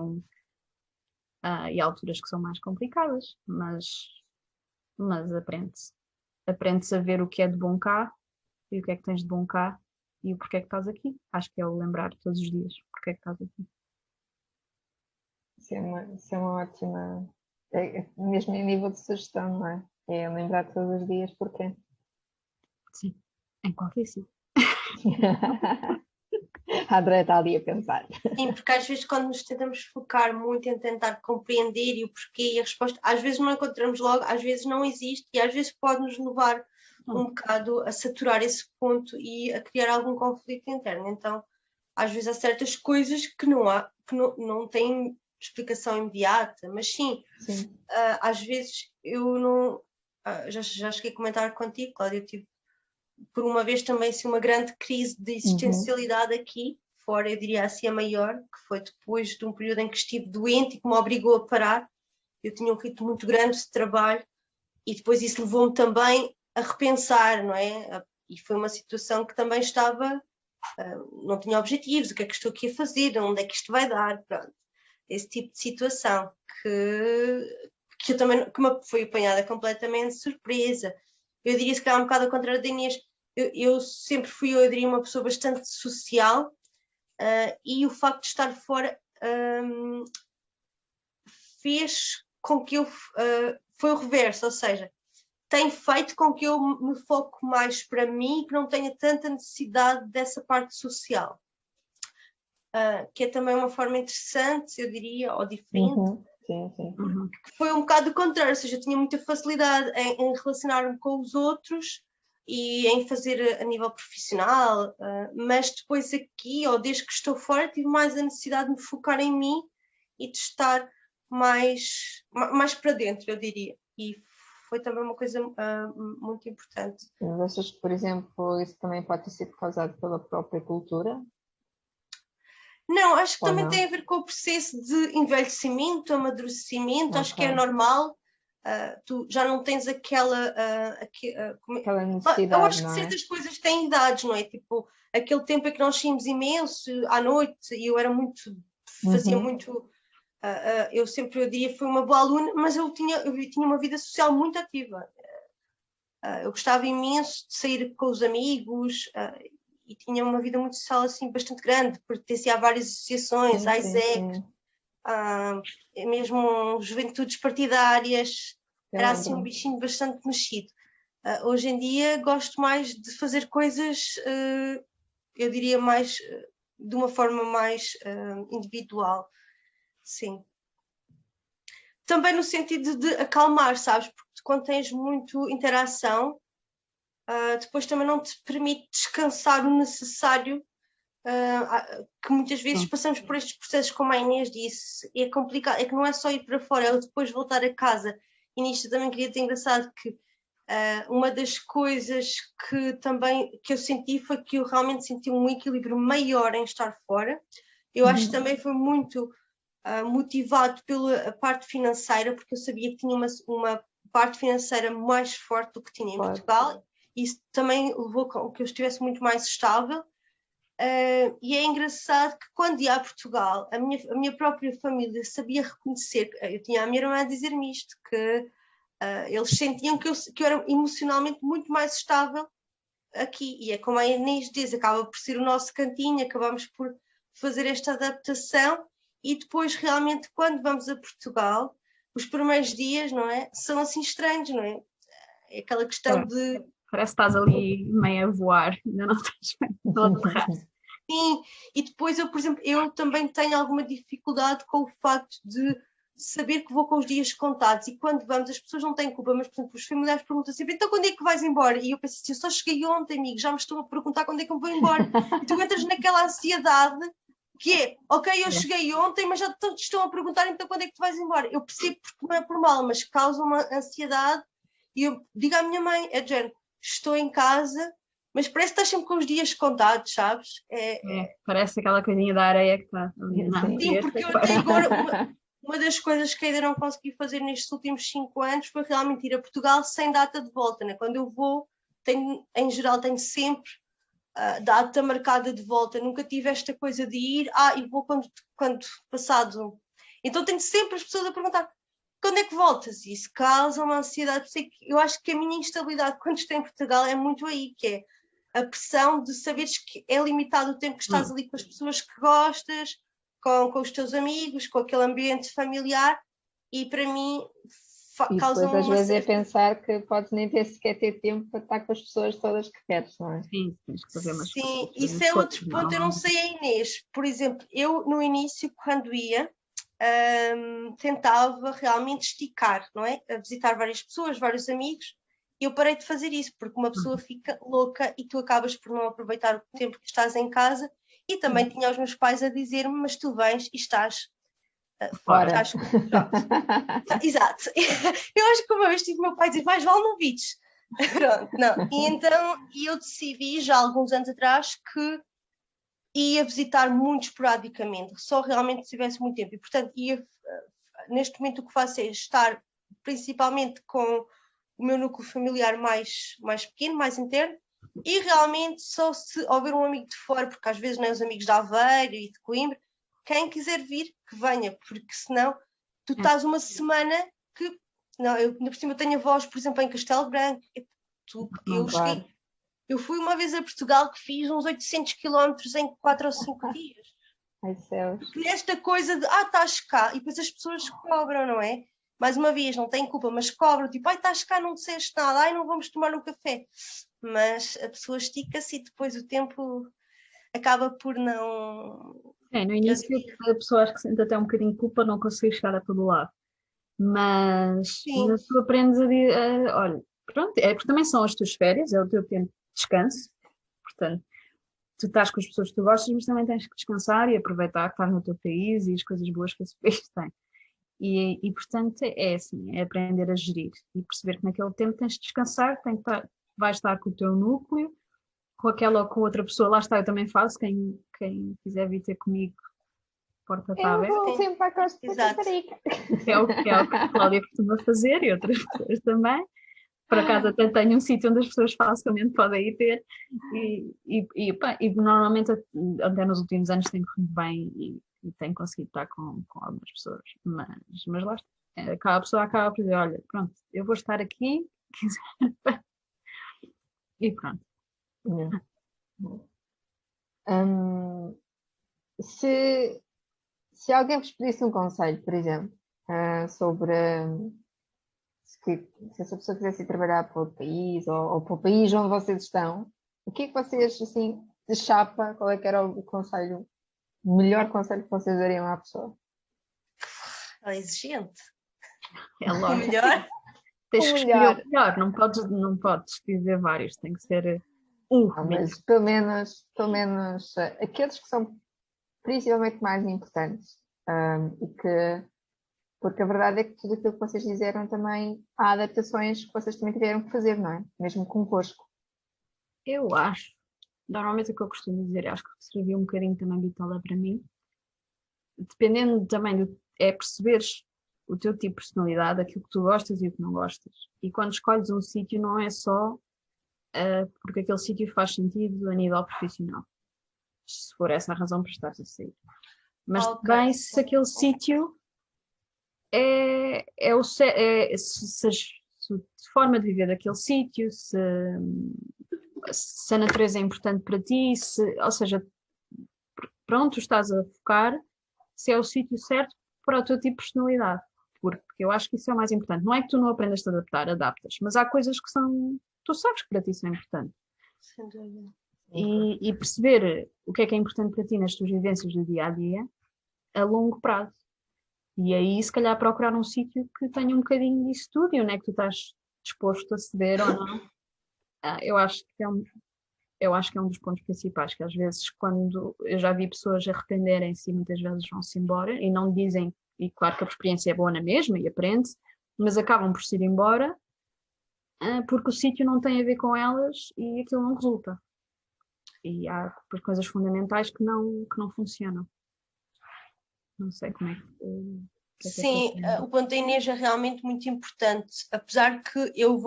e alturas que são mais complicadas, mas aprende-se. Aprende-se a ver o que é de bom cá e o que é que tens de bom cá e o porquê é que estás aqui. Acho que é o lembrar todos os dias porque é que estás aqui. Isso é uma ótima, mesmo em nível de sugestão, não é? É lembrar todos os dias porquê. Sim, em qualquer sítio. A Andrea está ali a pensar. Sim, porque às vezes quando nos tentamos focar muito em tentar compreender e o porquê e a resposta, às vezes não encontramos logo, às vezes não existe e às vezes pode nos levar um bocado a saturar esse ponto e a criar algum conflito interno. Então, às vezes há certas coisas que não têm explicação imediata, mas sim. Às vezes eu não... já cheguei a comentar contigo, Cláudia, eu tive por uma vez também assim, uma grande crise de existencialidade aqui, fora eu diria assim a maior, que foi depois de um período em que estive doente e que me obrigou a parar. Eu tinha um ritmo muito grande de trabalho e depois isso levou-me também a repensar, não é? E foi uma situação que também estava, não tinha objetivos, o que é que estou aqui a fazer, onde é que isto vai dar, pronto. Esse tipo de situação que eu também que me foi apanhada completamente de surpresa. Eu diria se calhar um bocado ao contrário da Inês, eu sempre fui, eu diria, uma pessoa bastante social e o facto de estar fora fez com que eu... foi o reverso, ou seja, tem feito com que eu me foque mais para mim e que não tenha tanta necessidade dessa parte social. Que é também uma forma interessante, eu diria, ou diferente. Sim. Que foi um bocado o contrário, ou seja, eu tinha muita facilidade em relacionar-me com os outros e em fazer a nível profissional, mas depois aqui, ou desde que estou fora, tive mais a necessidade de me focar em mim e de estar mais para dentro, eu diria. E foi também uma coisa muito importante. Mas achas que, por exemplo, isso também pode ter sido causado pela própria cultura? Não, acho que Ou também não? tem a ver com o processo de envelhecimento, amadurecimento, acho que é Ok. normal. Tu já não tens aquela Aquela eu necessidade, acho que não é? certas coisas têm idades, não é? Tipo, aquele tempo em que nós saímos imenso à noite e eu era muito, fazia muito, eu diria foi uma boa aluna, mas eu tinha uma vida social muito ativa. Eu gostava imenso de sair com os amigos e tinha uma vida muito social assim bastante grande, pertencia a várias associações, à ISEC, mesmo juventudes partidárias, era assim um bichinho bastante mexido. Hoje em dia gosto mais de fazer coisas, eu diria mais de uma forma mais individual, sim. Também no sentido de acalmar, sabes? Porque quando tens muito interação, depois também não te permite descansar o necessário, que muitas vezes passamos por estes processos, como a Inês disse, é complicado, é que não é só ir para fora, é depois voltar a casa. E nisto também queria ter engraçado que uma das coisas que eu senti foi que eu realmente senti um equilíbrio maior em estar fora. Eu acho que também foi muito motivado pela parte financeira, porque eu sabia que tinha uma parte financeira mais forte do que tinha em Portugal. Isso também levou a que eu estivesse muito mais estável. E é engraçado que quando ia a Portugal, a minha própria família sabia reconhecer, eu tinha a minha irmã a dizer-me isto, que eles sentiam que eu era emocionalmente muito mais estável aqui. E é como a Inês diz, acaba por ser o nosso cantinho, acabamos por fazer esta adaptação e depois realmente quando vamos a Portugal, os primeiros dias, não é? São assim estranhos, não é? É aquela questão de... Parece que estás ali meio a voar, ainda não estás bem a aterrar. Sim, e depois eu, por exemplo, eu também tenho alguma dificuldade com o facto de saber que vou com os dias contados e quando vamos as pessoas não têm culpa, mas por exemplo os familiares perguntam sempre, então quando é que vais embora? E eu penso assim, eu só cheguei ontem, amigo, já me estão a perguntar quando é que eu vou embora. E tu entras naquela ansiedade que é, ok, eu cheguei ontem, mas já te estão a perguntar então quando é que tu vais embora? Eu percebo porque não é por mal, mas causa uma ansiedade e eu digo à minha mãe, Jen, estou em casa, mas parece que estás sempre com os dias contados, sabes? Parece aquela coisinha da areia que está ali na Sim, porque eu tenho agora uma das coisas que ainda não consegui fazer nestes últimos 5 anos foi realmente ir a Portugal sem data de volta, né? Quando eu vou, em geral, tenho sempre data marcada de volta. Nunca tive esta coisa de ir, e vou quando passado. Então tenho sempre as pessoas a perguntar quando é que voltas? E isso causa uma ansiedade. Eu acho que a minha instabilidade quando estou em Portugal é muito aí, que é a pressão de saberes que é limitado o tempo que estás ali com as pessoas que gostas, com os teus amigos, com aquele ambiente familiar, e para mim E causa depois às uma vezes é certa... pensar que podes nem ter sequer ter tempo para estar com as pessoas todas que queres, não é? Sim, tens que fazer umas Sim, coisas, isso é outro ponto. Eu não sei a Inês. Por exemplo, eu no início, quando ia, tentava realmente esticar, não é? A visitar várias pessoas, vários amigos, e eu parei de fazer isso, porque uma pessoa fica louca e tu acabas por não aproveitar o tempo que estás em casa. E também tinha os meus pais a dizer-me, mas tu vens e estás Fora. estás... Exato. Eu acho que uma vez tive o meu pai dizer, mais vale não vires. Pronto, não. E então eu decidi, já há alguns anos atrás, que ia visitar muito esporadicamente, só realmente se tivesse muito tempo. E, portanto, neste momento o que faço é estar principalmente com o meu núcleo familiar mais pequeno, mais interno, e realmente só se houver um amigo de fora, porque às vezes não é os amigos de Aveiro e de Coimbra, quem quiser vir, que venha, porque senão tu estás uma semana que... Não, eu ainda por cima tenho avós, por exemplo, em Castelo Branco. Claro. Eu fui uma vez a Portugal que fiz uns 800 quilómetros em 4 ou 5 dias. Ai, céus. Porque nesta coisa de, estás cá, e depois as pessoas cobram, não é? Mais uma vez, não têm culpa, mas cobram, tipo, estás cá, não disseste nada, não vamos tomar um café. Mas a pessoa estica-se e depois o tempo acaba por não... No início a pessoa acho que sente até um bocadinho de culpa não conseguir chegar a todo lado. Mas tu aprendes olha, pronto, é porque também são as tuas férias, é o teu tempo de descanso, portanto, tu estás com as pessoas que tu gostas, mas também tens que descansar e aproveitar que estás no teu país e as coisas boas que esse país tem. E portanto, é assim, é aprender a gerir e perceber que naquele tempo tens de descansar, vais estar com o teu núcleo, com aquela ou com outra pessoa, lá está, eu também faço, quem quiser vir ter comigo, porta está aberta. Eu vou sempre para a Costa da Caparica. É o que a Cláudia costuma fazer e outras pessoas também. Por acaso até tenho um sítio onde as pessoas facilmente podem ir ter e normalmente até nos últimos anos tem corrido bem e tenho conseguido estar com algumas pessoas, mas lá está. A pessoa acaba por dizer, olha, pronto, eu vou estar aqui, quiser. E pronto. Se alguém vos pedisse um conselho, por exemplo, sobre se essa pessoa quisesse ir trabalhar para outro país ou para o país onde vocês estão, o que é que vocês, assim, de chapa, qual é que era o conselho, o melhor conselho que vocês dariam à pessoa? É exigente. É logo. O melhor? Tens que escolher o melhor, não podes dizer vários, tem que ser mas pelo menos aqueles que são principalmente mais importantes porque a verdade é que tudo aquilo que vocês disseram também há adaptações que vocês também tiveram que fazer, não é? Mesmo convosco. Eu acho, normalmente o que eu costumo dizer, acho que serviu um bocadinho também vitória para mim, dependendo também é perceberes o teu tipo de personalidade, aquilo que tu gostas e o que não gostas. E quando escolhes um sítio não é só porque aquele sítio faz sentido a nível profissional, se for essa a razão para estares a sair. Mas também se aquele sítio se a forma de viver daquele sítio, se a natureza é importante para ti, ou seja, pronto, estás a focar se é o sítio certo para o teu tipo de personalidade, porque eu acho que isso é o mais importante. Não é que tu não aprendas a adaptar, adaptas, mas há coisas que tu sabes que para ti são importantes. Sem dúvida. E perceber o que é importante para ti nas tuas vivências do dia a dia a longo prazo. E aí, se calhar, procurar um sítio que tenha um bocadinho disso tudo e onde é que tu estás disposto a ceder ou não. Eu acho que é um dos pontos principais, que às vezes quando eu já vi pessoas arrependerem-se e muitas vezes vão-se embora e não dizem, e claro que a experiência é boa na mesma e aprende-se, mas acabam por se ir embora porque o sítio não tem a ver com elas e aquilo não resulta. E há coisas fundamentais que não funcionam. Não sei como é que... que é que Sim, achas? o ponto da Inês é realmente muito importante, apesar que eu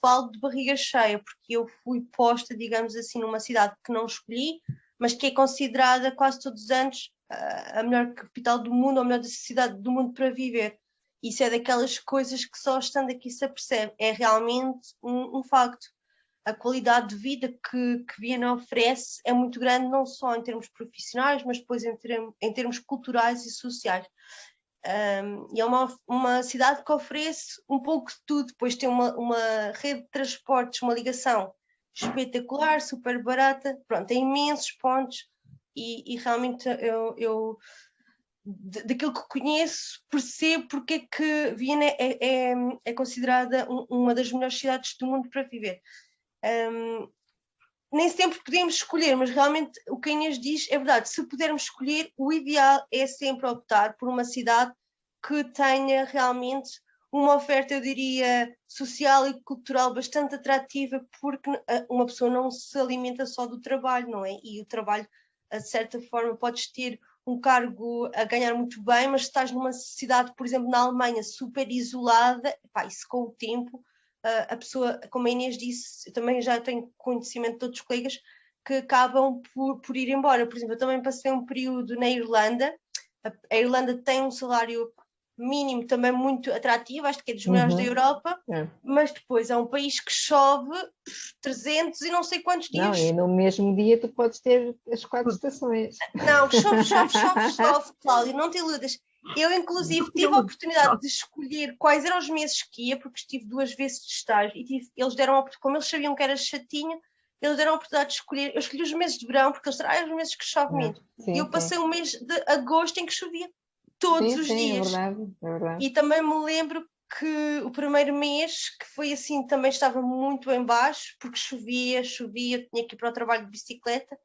falo de barriga cheia, porque eu fui posta, digamos assim, numa cidade que não escolhi, mas que é considerada quase todos os anos a melhor capital do mundo, ou a melhor cidade do mundo para viver. Isso é daquelas coisas que só estando aqui se apercebe. É realmente um facto. A qualidade de vida que Viena oferece é muito grande, não só em termos profissionais, mas depois em termos culturais e sociais. E é uma cidade que oferece um pouco de tudo, depois tem uma rede de transportes, uma ligação espetacular, super barata, pronto, tem imensos pontos e realmente daquilo que conheço, percebo porque é que Viena é considerada uma das melhores cidades do mundo para viver. Nem sempre podemos escolher, mas realmente o que a Inês diz é verdade. Se pudermos escolher, o ideal é sempre optar por uma cidade que tenha realmente uma oferta, eu diria, social e cultural bastante atrativa, porque uma pessoa não se alimenta só do trabalho, não é? E o trabalho, de certa forma, podes ter um cargo a ganhar muito bem, mas se estás numa cidade, por exemplo, na Alemanha, super isolada, pá, isso com o tempo a pessoa, como a Inês disse, eu também já tenho conhecimento de outros colegas que acabam por ir embora. Por exemplo, eu também passei um período na Irlanda. A Irlanda tem um salário mínimo também muito atrativo, acho que é dos melhores da Europa, mas depois é um país que chove 300 e não sei quantos dias. Não, e no mesmo dia tu podes ter as 4 estações. Não, chove, Cláudio, não te iludas. Eu, inclusive, tive a oportunidade de escolher quais eram os meses que ia, porque estive 2 vezes de estágio e eles deram, como eles sabiam que era chatinho, eles deram a oportunidade de escolher. Eu escolhi os meses de verão, porque eles disseram, os meses que chove menos. E eu passei um mês de agosto em que chovia todos os dias. É verdade. E também me lembro que o primeiro mês, que foi assim, também estava muito em baixo, porque chovia, tinha que ir para o trabalho de bicicleta,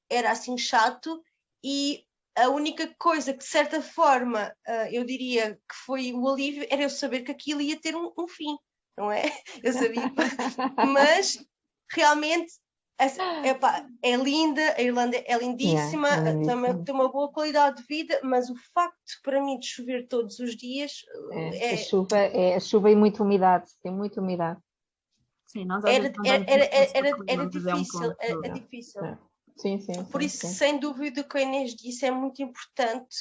era assim chato, e a única coisa que, de certa forma, eu diria que foi o alívio era eu saber que aquilo ia ter um fim, não é? Eu sabia, mas realmente é linda, a Irlanda é lindíssima, também tem uma boa qualidade de vida, mas o facto para mim de chover todos os dias a chuva e muita umidade, tem muita umidade. Sim, nós era difícil, é difícil. Sim. Por isso, sem dúvida, o que a Inês disse é muito importante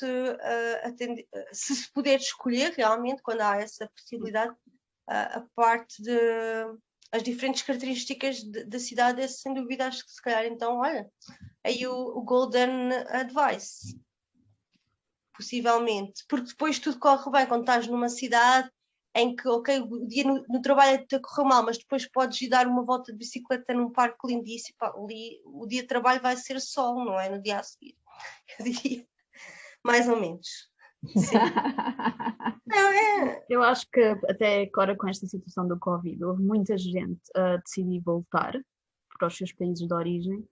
se se puder escolher realmente, quando há essa possibilidade, a parte de as diferentes características da cidade, sem dúvida, acho que se calhar então, olha, aí o Golden Advice, possivelmente, porque depois tudo corre bem quando estás numa cidade em que, ok, o dia no trabalho te correu mal, mas depois podes ir dar uma volta de bicicleta num parque lindíssimo, pá, ali, o dia de trabalho vai ser sol, não é? No dia a seguir, eu diria, mais ou menos. Sim. Eu acho que até agora com esta situação do Covid houve muita gente a decidir voltar para os seus países de origem,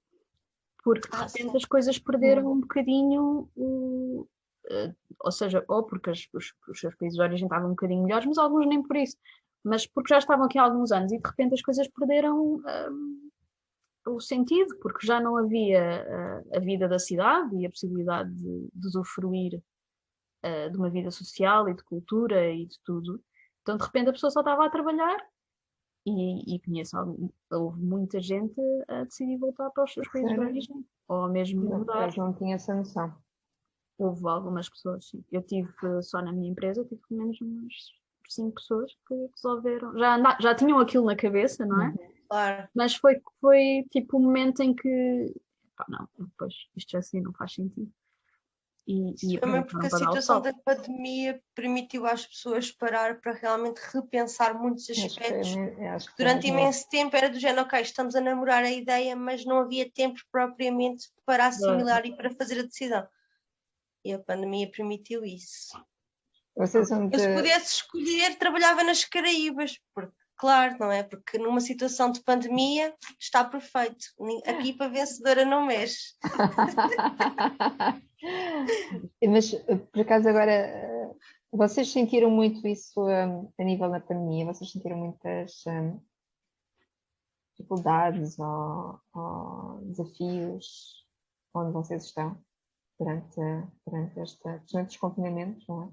porque de repente as coisas perderam um bocadinho ou seja, ou porque os seus países de origem estavam um bocadinho melhores, mas alguns nem por isso, mas porque já estavam aqui há alguns anos e de repente as coisas perderam o sentido, porque já não havia a vida da cidade e a possibilidade de usufruir de uma vida social e de cultura e de tudo. Então de repente a pessoa só estava a trabalhar e houve muita gente a decidir voltar para os seus países de origem, ou mesmo mudar. Eu não tinha essa noção. Houve algumas pessoas, sim. Eu tive só na minha empresa, tive pelo menos umas 5 pessoas que resolveram. Já tinham aquilo na cabeça, não é? Claro. Mas foi tipo o momento em que. Não, depois isto assim não faz sentido. Também porque a situação da pandemia permitiu às pessoas parar para realmente repensar muitos aspectos. Durante imenso tempo era do género, ok, estamos a namorar a ideia, mas não havia tempo propriamente para assimilar e para fazer a decisão. E a pandemia permitiu isso. Eu, se pudesse escolher, trabalhava nas Caraíbas, porque, claro, não é? Porque numa situação de pandemia está perfeito. A equipa vencedora não mexe. Mas, por acaso, agora, vocês sentiram muito isso a nível da pandemia? Vocês sentiram muitas dificuldades ou desafios onde vocês estão durante este desconfinamento, não é?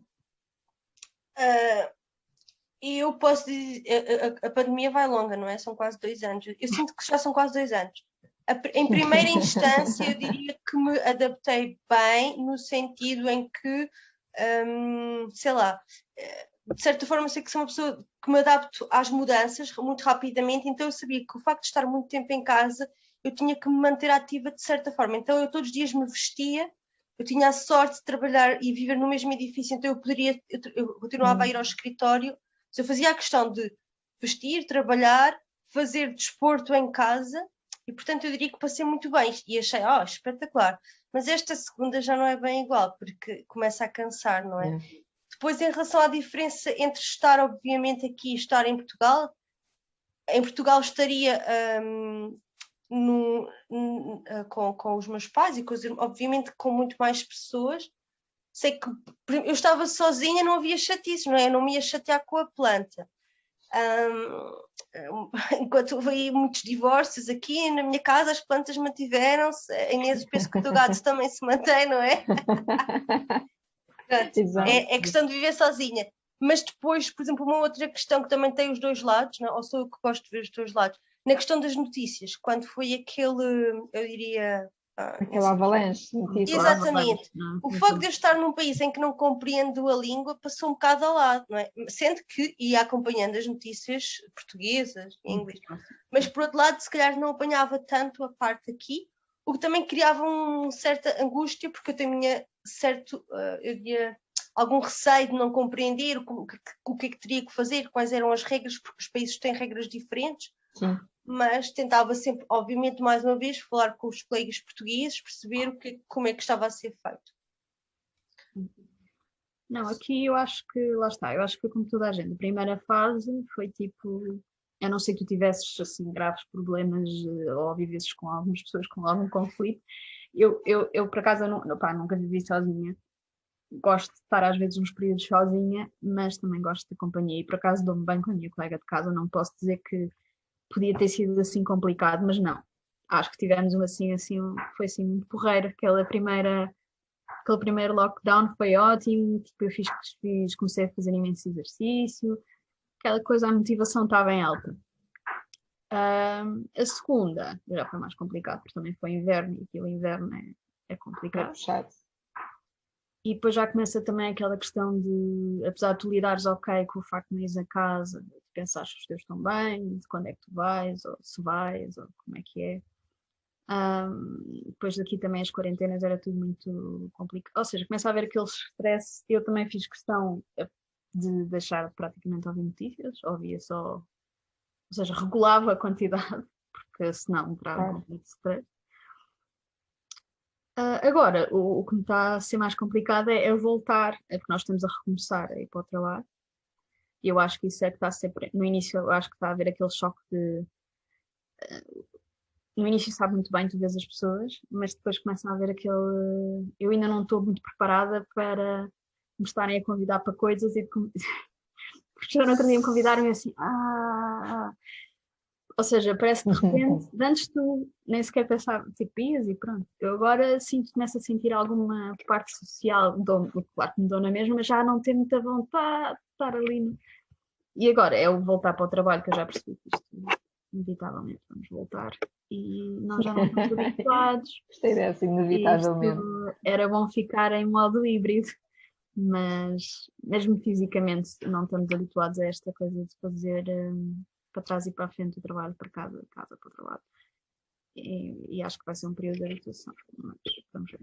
E eu posso dizer, a pandemia vai longa, não é? São quase 2 anos. Eu sinto que já são quase 2 anos. Em primeira instância, eu diria que me adaptei bem, no sentido em que, sei lá, de certa forma, sei que sou uma pessoa que me adapto às mudanças muito rapidamente, então eu sabia que o facto de estar muito tempo em casa, eu tinha que me manter ativa de certa forma. Então eu todos os dias me vestia, eu tinha a sorte de trabalhar e viver no mesmo edifício, então eu continuava a ir ao escritório. Se eu fazia a questão de vestir, trabalhar, fazer desporto em casa, e portanto eu diria que passei muito bem e achei, espetacular. Mas esta segunda já não é bem igual, porque começa a cansar, não é? Depois, em relação à diferença entre estar, obviamente, aqui e estar em Portugal estaria com os meus pais e com os irmãos, obviamente com muito mais pessoas. Sei que eu estava sozinha, não havia chatice, não é? Eu não me ia chatear com a planta. Enquanto houve muitos divórcios aqui na minha casa, as plantas mantiveram-se. A Inês, penso que o teu gato também se mantém, não é? É questão de viver sozinha. Mas depois, por exemplo, uma outra questão que também tem os dois lados, não? Ou sou eu que gosto de ver os dois lados, na questão das notícias, quando foi aquele, eu diria... Aquela avalanche. Exatamente. O facto de eu estar num país em que não compreendo a língua passou um bocado ao lado, não é? Sendo que ia acompanhando as notícias portuguesas e inglês. Mas, por outro lado, se calhar não apanhava tanto a parte aqui, o que também criava uma certa angústia, porque eu tinha eu diria, algum receio de não compreender o que é que teria que fazer, quais eram as regras, porque os países têm regras diferentes. Sim. Mas tentava sempre, obviamente, mais uma vez, falar com os colegas portugueses, perceber como é que estava a ser feito. Não, aqui eu acho que, lá está, eu acho que foi como toda a gente. A primeira fase foi tipo, a não ser que tu tivesses assim graves problemas ou vivesses com algumas pessoas com algum conflito. Eu por acaso, nunca vivi sozinha. Gosto de estar às vezes uns períodos sozinha, mas também gosto de companhia. E por acaso dou-me bem com a minha colega de casa, não posso dizer que podia ter sido assim complicado, mas não. Acho que tivemos foi assim muito porreiro. Aquele primeiro lockdown foi ótimo, tipo, comecei a fazer imenso exercício, aquela coisa, a motivação estava em alta. A segunda já foi mais complicado, porque também foi inverno, e aquilo inverno é complicado. É puxado. E depois já começa também aquela questão de, apesar de tu lidares ok com o facto de ires a casa, de pensar se os teus estão bem, de quando é que tu vais, ou se vais, ou como é que é. Depois daqui também as quarentenas era tudo muito complicado. Ou seja, começa a haver aquele stress. Eu também fiz questão de deixar praticamente ouvir notícias, ouvia só, ou seja, regulava a quantidade, porque senão entrava um conflito de stress. Agora, o que me está a ser mais complicado é voltar, porque nós estamos a recomeçar a ir para o trabalho. E eu acho que isso é que está sempre. No início, eu acho que está a haver aquele choque de. No início sabe muito bem, tu vês as pessoas, mas depois começa a haver aquele. Eu ainda não estou muito preparada para me estarem a convidar para coisas e porque já no outro dia me convidaram e assim. Ou seja, parece que de repente, antes tu nem sequer pensava, tipo, ias e pronto. Eu agora começo a sentir alguma parte social, claro que me dou na mesma, mas já não tenho muita vontade de estar ali. E agora é o voltar para o trabalho, que eu já percebi que isto, inevitavelmente, vamos voltar. E nós já não estamos habituados. Gostei dessa, inevitavelmente. Era bom ficar em modo híbrido, mas mesmo fisicamente não estamos habituados a esta coisa de fazer para trás e para a frente, o trabalho para casa para o trabalho. E acho que vai ser um período de habituação, mas vamos ver.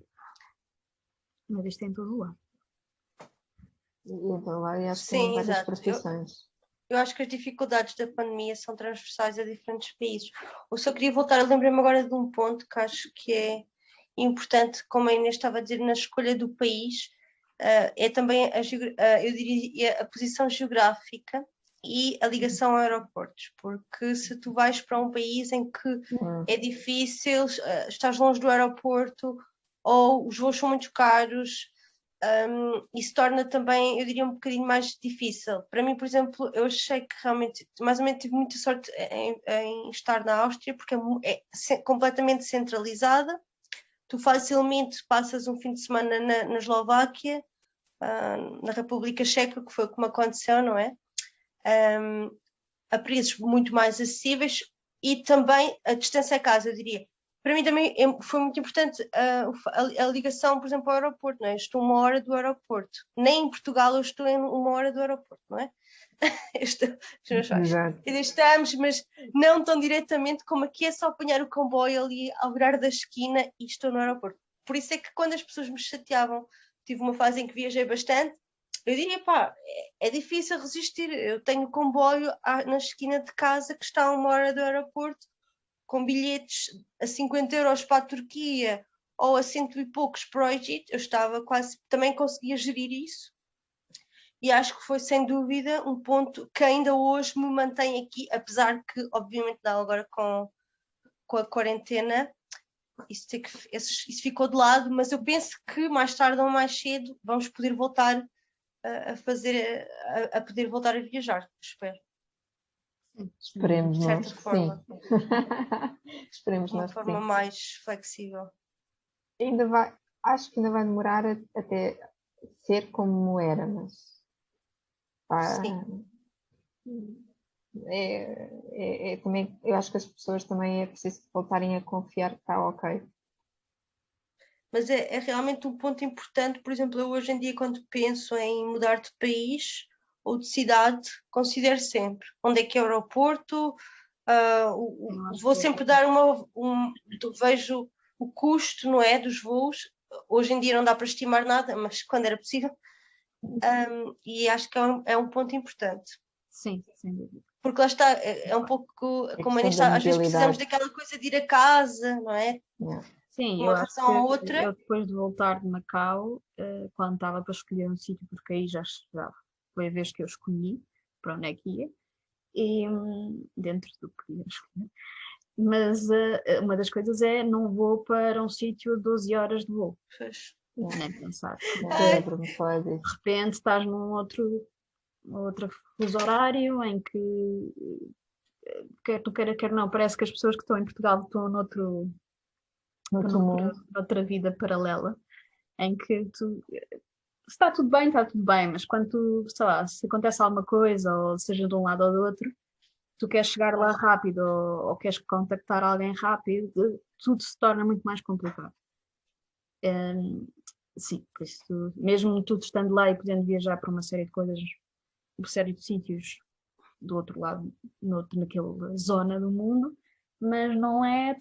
Mas isto é em todo o lado. Então, lá acho que tem várias profissões. Eu acho que as dificuldades da pandemia são transversais a diferentes países. Eu só queria voltar, eu lembrei-me agora de um ponto que acho que é importante, como a Inês estava a dizer, na escolha do país, é também, eu diria, a posição geográfica e a ligação a aeroportos, porque se tu vais para um país em que é difícil, estás longe do aeroporto ou os voos são muito caros, isso torna também, eu diria, um bocadinho mais difícil. Para mim, por exemplo, eu achei que realmente, mais ou menos, tive muita sorte em estar na Áustria, porque é completamente centralizada. Tu facilmente passas um fim de semana na Eslováquia, na República Checa, que foi como aconteceu, não é? A preços muito mais acessíveis e também a distância a casa, eu diria. Para mim também foi muito importante a ligação, por exemplo, ao aeroporto, não é? Eu estou 1 hora do aeroporto. Nem em Portugal eu estou em 1 hora do aeroporto, não é? Estamos, mas não tão diretamente como aqui, é só apanhar o comboio ali ao virar da esquina e estou no aeroporto. Por isso é que quando as pessoas me chateavam, tive uma fase em que viajei bastante, eu diria, pá, é difícil resistir. Eu tenho comboio na esquina de casa que está a 1 hora do aeroporto, com bilhetes a 50 euros para a Turquia ou a 100 e poucos para o Egito. Eu estava quase, também conseguia gerir isso. E acho que foi, sem dúvida, um ponto que ainda hoje me mantém aqui, apesar que, obviamente, não, agora com a quarentena, isso ficou de lado, mas eu penso que mais tarde ou mais cedo vamos poder voltar a poder voltar a viajar, espero. Esperemos de certa nós, forma. sim. Esperemos de uma nós, forma sim. mais flexível. Acho que ainda vai demorar até ser como era, mas também, eu acho que as pessoas também é preciso voltarem a confiar que está ok. Mas é realmente um ponto importante. Por exemplo, eu hoje em dia, quando penso em mudar de país ou de cidade, considero sempre onde é que é o aeroporto. Vou sempre dar vejo o custo, não é, dos voos. Hoje em dia não dá para estimar nada, mas quando era possível. E acho que é um ponto importante. Sim, sem dúvida. Porque lá está, é um pouco como a gente está, às vezes precisamos daquela coisa de ir a casa, não é? Sim, eu acho que eu depois de voltar de Macau, quando estava para escolher um sítio, porque aí já foi a vez que eu escolhi para onde é que ia, e dentro do que ia escolher. Mas uma das coisas é não vou para um sítio 12 horas de voo. Pois. Nem pensar. De repente estás num outro fuso horário em que quer tu queira, quer não, parece que as pessoas que estão em Portugal estão noutra vida paralela, em que tu está tudo bem, mas quando tu, sei lá, se acontece alguma coisa, ou seja de um lado ou do outro, tu queres chegar lá rápido ou queres contactar alguém rápido, tudo se torna muito mais complicado. Sim, por isso, mesmo tu estando lá e podendo viajar para uma série de coisas, uma série de sítios do outro lado, naquela zona do mundo, mas não é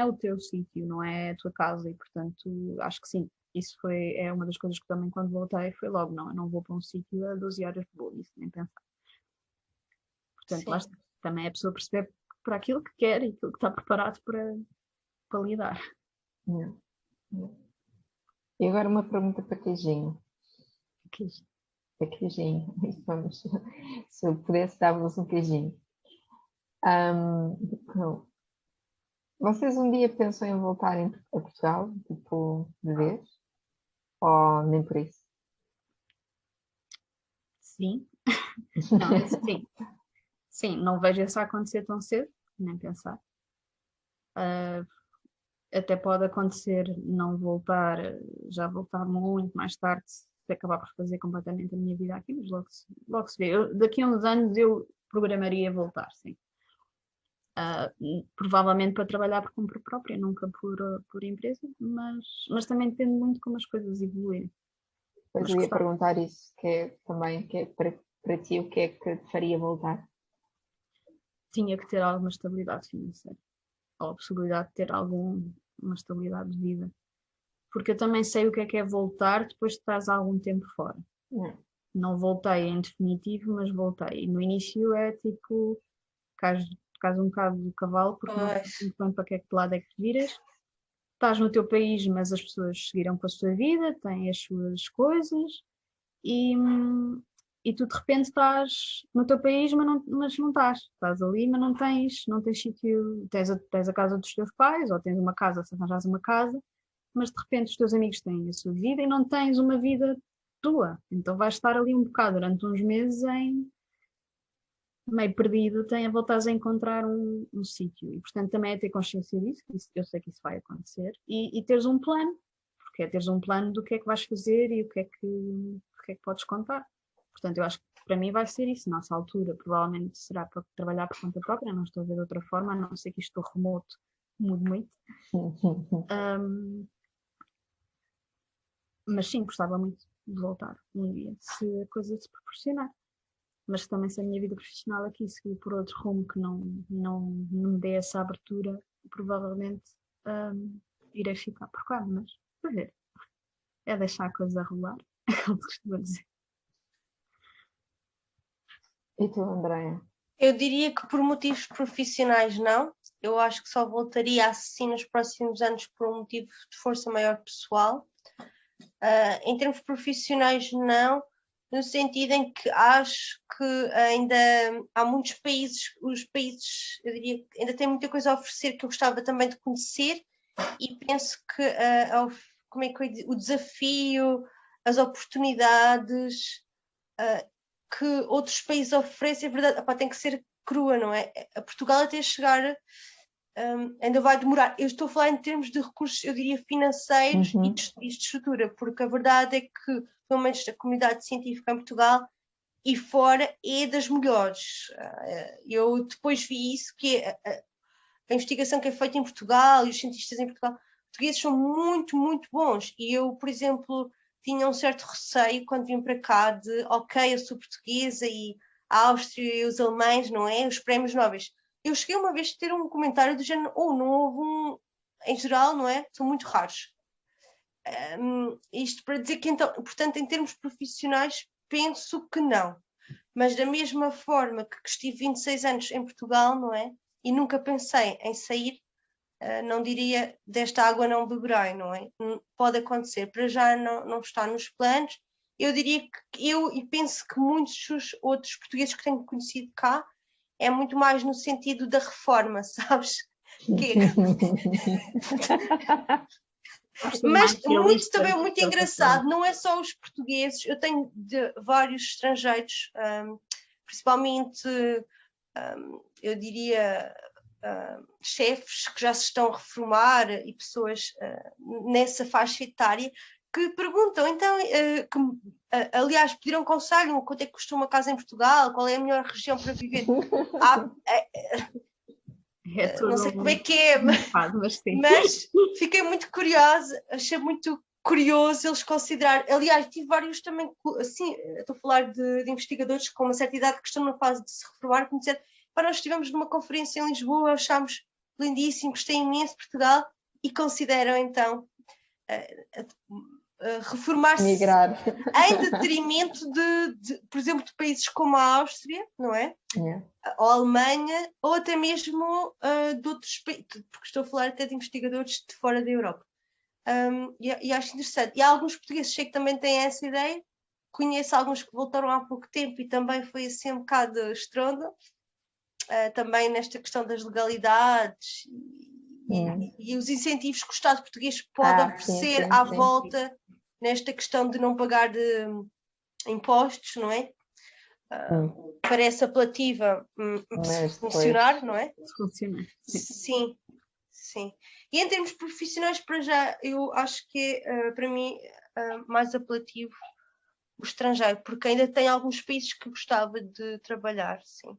o teu sítio, não é a tua casa, e portanto acho que sim, isso é uma das coisas que também quando voltei foi logo, não, eu não vou para um sítio a 12 horas de voo, isso nem pensar. Portanto, lá também é a pessoa perceber para aquilo que quer e aquilo que está preparado para lidar. E agora uma pergunta para Queijinho. Queijinho. Vamos, se eu pudesse dar-vos um queijinho. Vocês um dia pensam em voltar a Portugal, tipo, de vez? Ou nem por isso? Sim. Não, sim. Sim, não vejo isso acontecer tão cedo, nem pensar. Até pode acontecer não voltar, já voltar muito mais tarde, se acabar por fazer completamente a minha vida aqui, mas logo se vê. Daqui a uns anos eu programaria voltar, sim. Provavelmente para trabalhar por conta própria, nunca por empresa, mas também depende muito de como as coisas evoluírem. Pois eu ia perguntar isso, que é para ti, o que é que te faria voltar? Tinha que ter alguma estabilidade financeira, ou a possibilidade de ter uma estabilidade de vida. Porque eu também sei o que é voltar depois de estás algum tempo fora. Não voltei em definitivo, mas voltei. E no início é tipo, cais um bocado do cavalo, porque não sabes muito bem para que lado é que te viras. Estás no teu país, mas as pessoas seguiram com a sua vida, têm as suas coisas, e tu de repente estás no teu país, mas não estás. Estás ali, mas não tens sítio, tens a casa dos teus pais, ou tens uma casa, se arranjas uma casa, mas de repente os teus amigos têm a sua vida e não tens uma vida tua. Então vais estar ali um bocado durante uns meses meio perdido, a voltares a encontrar um sítio. E portanto também é ter consciência disso, eu sei que isso vai acontecer, e teres um plano, porque é teres um plano do que é que vais fazer e o que é que é que podes contar. Portanto, eu acho que para mim vai ser isso. Nessa altura, provavelmente será para trabalhar por conta própria, não estou a ver de outra forma, a não ser que isto remoto mude muito. Mas sim, gostava muito de voltar um dia, se a coisa se proporcionar. Mas também se a minha vida profissional aqui seguir por outro rumo que não me dê essa abertura, provavelmente irei ficar por cá, mas para ver. É deixar a coisa rolar, como costuma dizer. E tu, Andréia? Eu diria que por motivos profissionais não. Eu acho que só voltaria assim nos próximos anos por um motivo de força maior pessoal. Em termos profissionais não, no sentido em que acho que ainda há muitos países, os países, eu diria, ainda têm muita coisa a oferecer que eu gostava também de conhecer, e penso que como é que o desafio, as oportunidades que outros países oferecem, é verdade, opá, tem que ser crua, não é? A Portugal até chegar ainda vai demorar. Eu estou a falar em termos de recursos, eu diria, financeiros e de estrutura, porque a verdade é que, pelo menos a comunidade científica em Portugal e fora, é das melhores. Eu depois vi isso, que a investigação que é feita em Portugal e os cientistas em Portugal, portugueses são muito, muito bons. E eu, por exemplo, tinha um certo receio quando vim para cá de, ok, eu sou portuguesa e a Áustria e os alemães, não é? Os prémios Nobel. Eu cheguei uma vez a ter um comentário do género, não houve um, em geral, não é? São muito raros. Isto para dizer que, então, portanto, em termos profissionais, penso que não. Mas da mesma forma que estive 26 anos em Portugal, não é? E nunca pensei em sair, não diria desta água não beberei, não é? Pode acontecer, para já não está nos planos. Eu diria que e penso que muitos outros portugueses que tenho conhecido cá, é muito mais no sentido da reforma, sabes? Mas muito, também muito engraçado, não é só os portugueses, eu tenho de vários estrangeiros, principalmente, eu diria, chefes que já se estão a reformar e pessoas nessa faixa etária que perguntam, então, aliás, pediram conselho, quanto é que custa uma casa em Portugal, qual é a melhor região para viver? Não sei como é que é, mas fiquei muito curiosa, achei muito curioso eles considerarem. Aliás, tive vários também, assim, estou a falar de investigadores com uma certa idade que estão na fase de se reformar, que me disseram, nós estivemos numa conferência em Lisboa, achámos lindíssimo, gostei imenso de Portugal, e consideram então reformar-se em detrimento por exemplo, de países como a Áustria, não é? Ou a Alemanha, ou até mesmo de outros países, porque estou a falar até de investigadores de fora da Europa. E acho interessante. E há alguns portugueses que também têm essa ideia. Conheço alguns que voltaram há pouco tempo e também foi assim um bocado estronda. Também nesta questão das legalidades e os incentivos que o Estado português pode oferecer à volta nesta questão de não pagar impostos, não é? Parece apelativa funcionar, não é? Funcionar. Sim. E em termos profissionais, para já, eu acho que é, para mim, mais apelativo o estrangeiro, porque ainda tem alguns países que gostava de trabalhar, sim.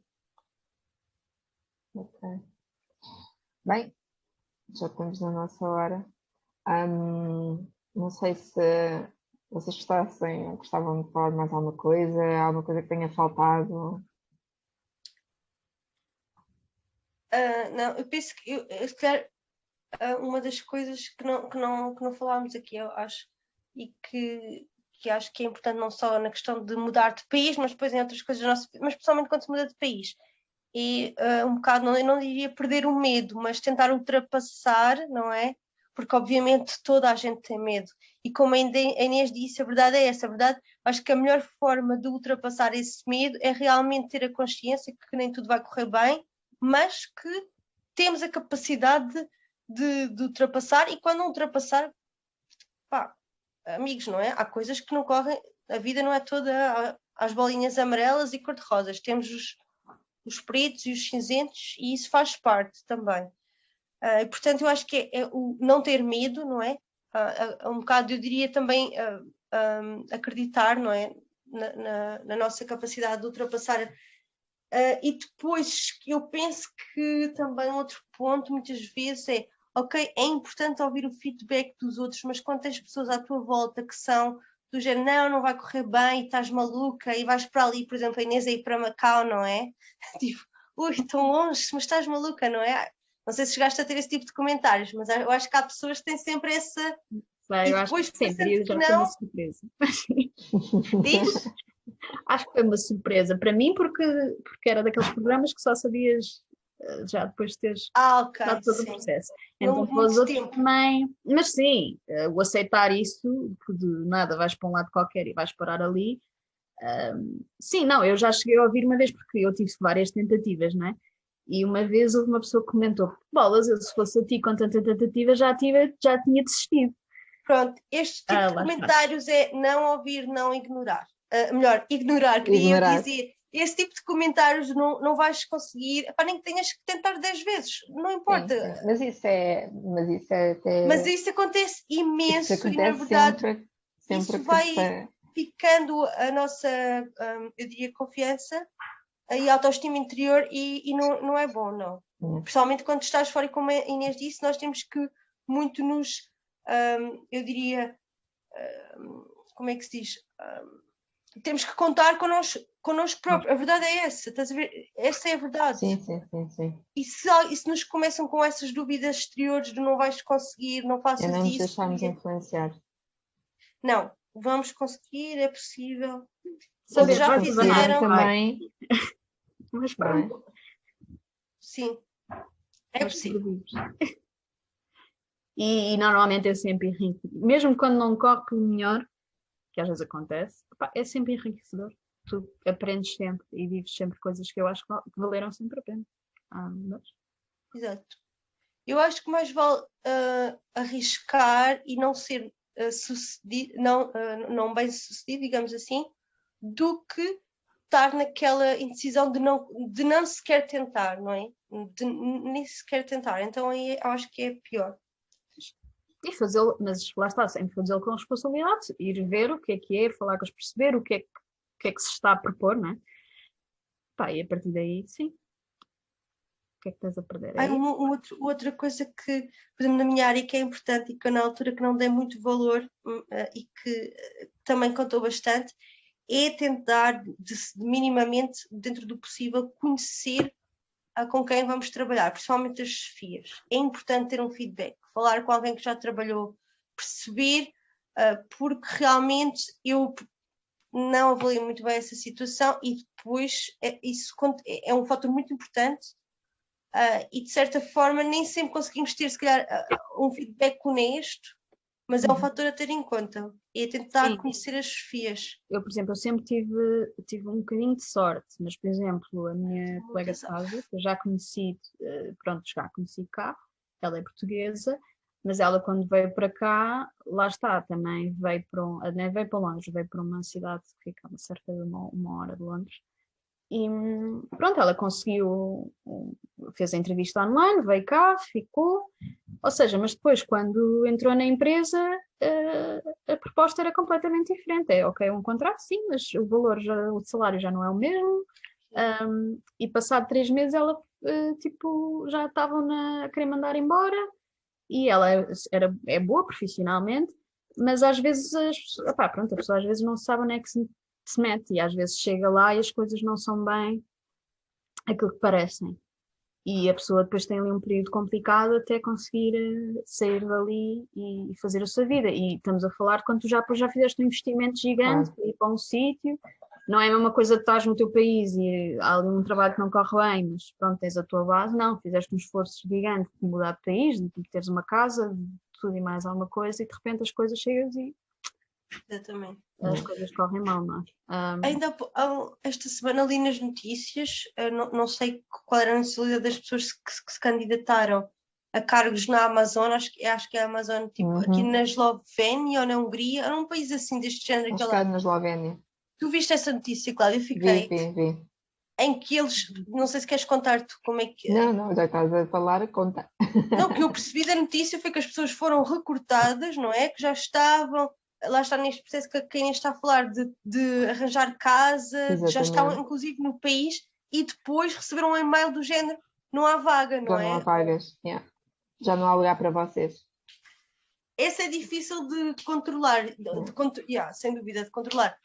Ok. Bem, já estamos na nossa hora. Não sei se vocês gostavam de falar de mais alguma coisa que tenha faltado. Não, eu penso que se calhar, uma das coisas que não falámos aqui, eu acho, e que acho que é importante não só na questão de mudar de país, mas depois em outras coisas, mas especialmente quando se muda de país. E um bocado, eu não diria perder o medo, mas tentar ultrapassar, não é? Porque obviamente toda a gente tem medo. E como a Inês disse, a verdade é essa. A verdade, acho que a melhor forma de ultrapassar esse medo é realmente ter a consciência que nem tudo vai correr bem, mas que temos a capacidade de ultrapassar, e quando não ultrapassar, pá, amigos, não é? Há coisas que não correm, a vida não é toda às bolinhas amarelas e cor-de-rosas. Temos os pretos e os cinzentos, e isso faz parte também. Portanto, eu acho que é o não ter medo, não é? Um bocado, eu diria também, acreditar, não é? Na nossa capacidade de ultrapassar. E depois eu penso que também outro ponto muitas vezes é, ok, é importante ouvir o feedback dos outros, mas quando tens pessoas à tua volta que são do género, não vai correr bem, estás maluca e vais para ali, por exemplo, a Inês a ir para Macau, não é? Tipo, ui, tão longe, mas estás maluca, não é? Não sei se chegaste a ter esse tipo de comentários, mas eu acho que há pessoas que têm sempre essa... Eu acho que sempre, já foi uma surpresa. Diz? Acho que foi uma surpresa para mim, porque era daqueles programas que só sabias já depois de teres ok, todo o processo. Então, para os outros também. Mas sim, o aceitar isso, que de nada vais para um lado qualquer e vais parar ali. Sim, não, eu já cheguei a ouvir uma vez, porque eu tive várias tentativas, não é? E uma vez houve uma pessoa que comentou: bolas, eu se fosse a ti com tanta tentativa já tinha desistido. Pronto, este tipo de comentários é não ouvir, não ignorar. Melhor, ignorar, queria dizer. Esse tipo de comentários não vais conseguir, nem que tenhas que tentar 10 vezes, não importa. Sim. Mas isso acontece imenso, isso acontece, e na verdade sempre isso vai ficando a nossa, eu diria, confiança e autoestima interior e não é bom, não. Principalmente quando estás fora, e como a Inês disse, nós temos que muito nos, eu diria, como é que se diz? Temos que contar connosco próprios. A verdade é essa, estás a ver? Essa é a verdade. Sim. E se nos começam com essas dúvidas exteriores de não vais conseguir, não faças isso... não nos deixarmos influenciar. Não, vamos conseguir, é possível. Saber, já fizeram também. Mas pronto. Sim, é possível. E normalmente é sempre enriquecedor. Mesmo quando não corre pelo melhor, que às vezes acontece, é sempre enriquecedor. Tu aprendes sempre e vives sempre coisas que eu acho que valeram sempre a pena. Exato. Eu acho que mais vale arriscar e não ser sucedido, não bem sucedido, digamos assim, do que estar naquela indecisão de não sequer tentar, não é? De nem sequer tentar. Então aí eu acho que é pior. E fazê-lo, mas lá está, sempre fazê-lo com responsabilidade, ir ver o que é, falar com eles, perceber o que é que se está a propor, não é? E a partir daí, sim. O que é que tens a perder aí? Outra coisa que, por exemplo, na minha área que é importante e que eu na altura que não dei muito valor e que também contou bastante, é tentar, minimamente, dentro do possível, conhecer com quem vamos trabalhar, principalmente as chefias. É importante ter um feedback, falar com alguém que já trabalhou, perceber, porque realmente eu não avaliei muito bem essa situação e depois isso é um fator muito importante e de certa forma nem sempre conseguimos ter, se calhar, um feedback honesto, mas é um fator a ter em conta e a tentar conhecer as chefias. Eu, por exemplo, sempre tive um bocadinho de sorte, mas, por exemplo, a minha colega Sávia, que eu já conheci cá, ela é portuguesa, mas ela quando veio para cá, lá está, também veio nem veio para longe, veio para uma cidade que fica a cerca de uma hora de Londres. E pronto, ela fez a entrevista online, veio cá, ficou, ou seja, mas depois quando entrou na empresa a proposta era completamente diferente. Ok, um contrato sim, mas o salário já não é o mesmo, e passado 3 meses ela já estavam a querer mandar embora, e ela é boa profissionalmente, mas às vezes a pessoa às vezes não sabe onde é que se mete, e às vezes chega lá e as coisas não são bem aquilo que parecem. E a pessoa depois tem ali um período complicado até conseguir sair dali e fazer a sua vida. E estamos a falar quando tu já fizeste um investimento gigante para ir para um sítio. Não é a mesma coisa de estás no teu país e há ali um trabalho que não corre bem, mas pronto, tens a tua base. Não, fizeste um esforço gigante de mudar de país, de teres uma casa, de tudo e mais alguma coisa, e de repente as coisas chegas e exatamente. As coisas correm mal, não é? Ainda esta semana ali nas notícias, não sei qual era a nacionalidade das pessoas que se candidataram a cargos na Amazônia, acho que é a Amazônia, tipo, aqui na Eslovénia ou na Hungria, era um país assim deste género. Acho que é na Eslovénia. Tu viste essa notícia, Cláudia? Eu fiquei. Vi. Em que eles, não sei se queres contar-te como é que... Não, já estás a falar, conta. Não, o que eu percebi da notícia foi que as pessoas foram recortadas, não é? Que já estavam lá está neste processo que quem está a falar de arranjar casa, já estão Exatamente. inclusive no país e depois receberam um e-mail do género, não há vaga, não Já não há é? vagas. Yeah. Já não há lugar para vocês. Esse é difícil de controlar, sem dúvida de controlar,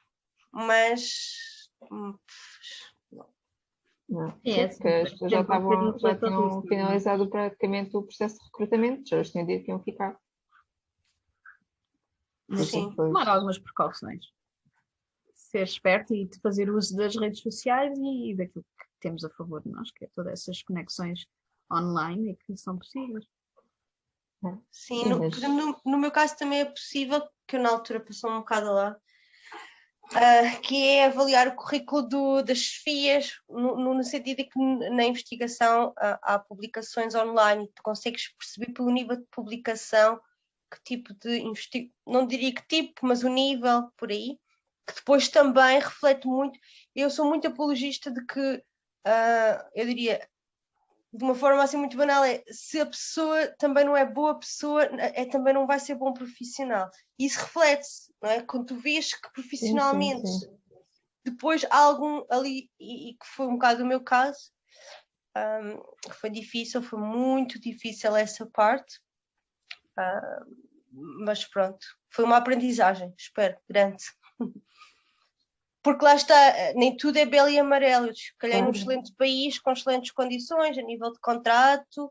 mas Não. É, Sim, porque as pessoas já sempre um bocadinho já pela tinham risco, finalizado praticamente o processo de recrutamento, já os tinham dito que iam ficar. mas Sim. tomar algumas precauções. Ser esperto e de fazer uso das redes sociais e daquilo que temos a favor de nós, que é todas essas conexões online e que são possíveis. Sim, por exemplo, no meu caso também é possível, que eu na altura passou um bocado lá, que é avaliar o currículo das chefias, no sentido de que na investigação há publicações online e tu consegues perceber pelo nível de publicação que tipo de não diria que tipo, mas o nível por aí, que depois também reflete muito. Eu sou muito apologista de que, eu diria, de uma forma assim muito banal, se a pessoa também não é boa pessoa, também não vai ser bom profissional. Isso reflete-se, não é? Quando tu vês que profissionalmente Sim. depois há algum ali, e que foi um bocado o meu caso, foi difícil, foi muito difícil essa parte, mas pronto, foi uma aprendizagem, espero, grande. Porque lá está, nem tudo é belo e amarelo. Eu calhei num excelente país, com excelentes condições, a nível de contrato,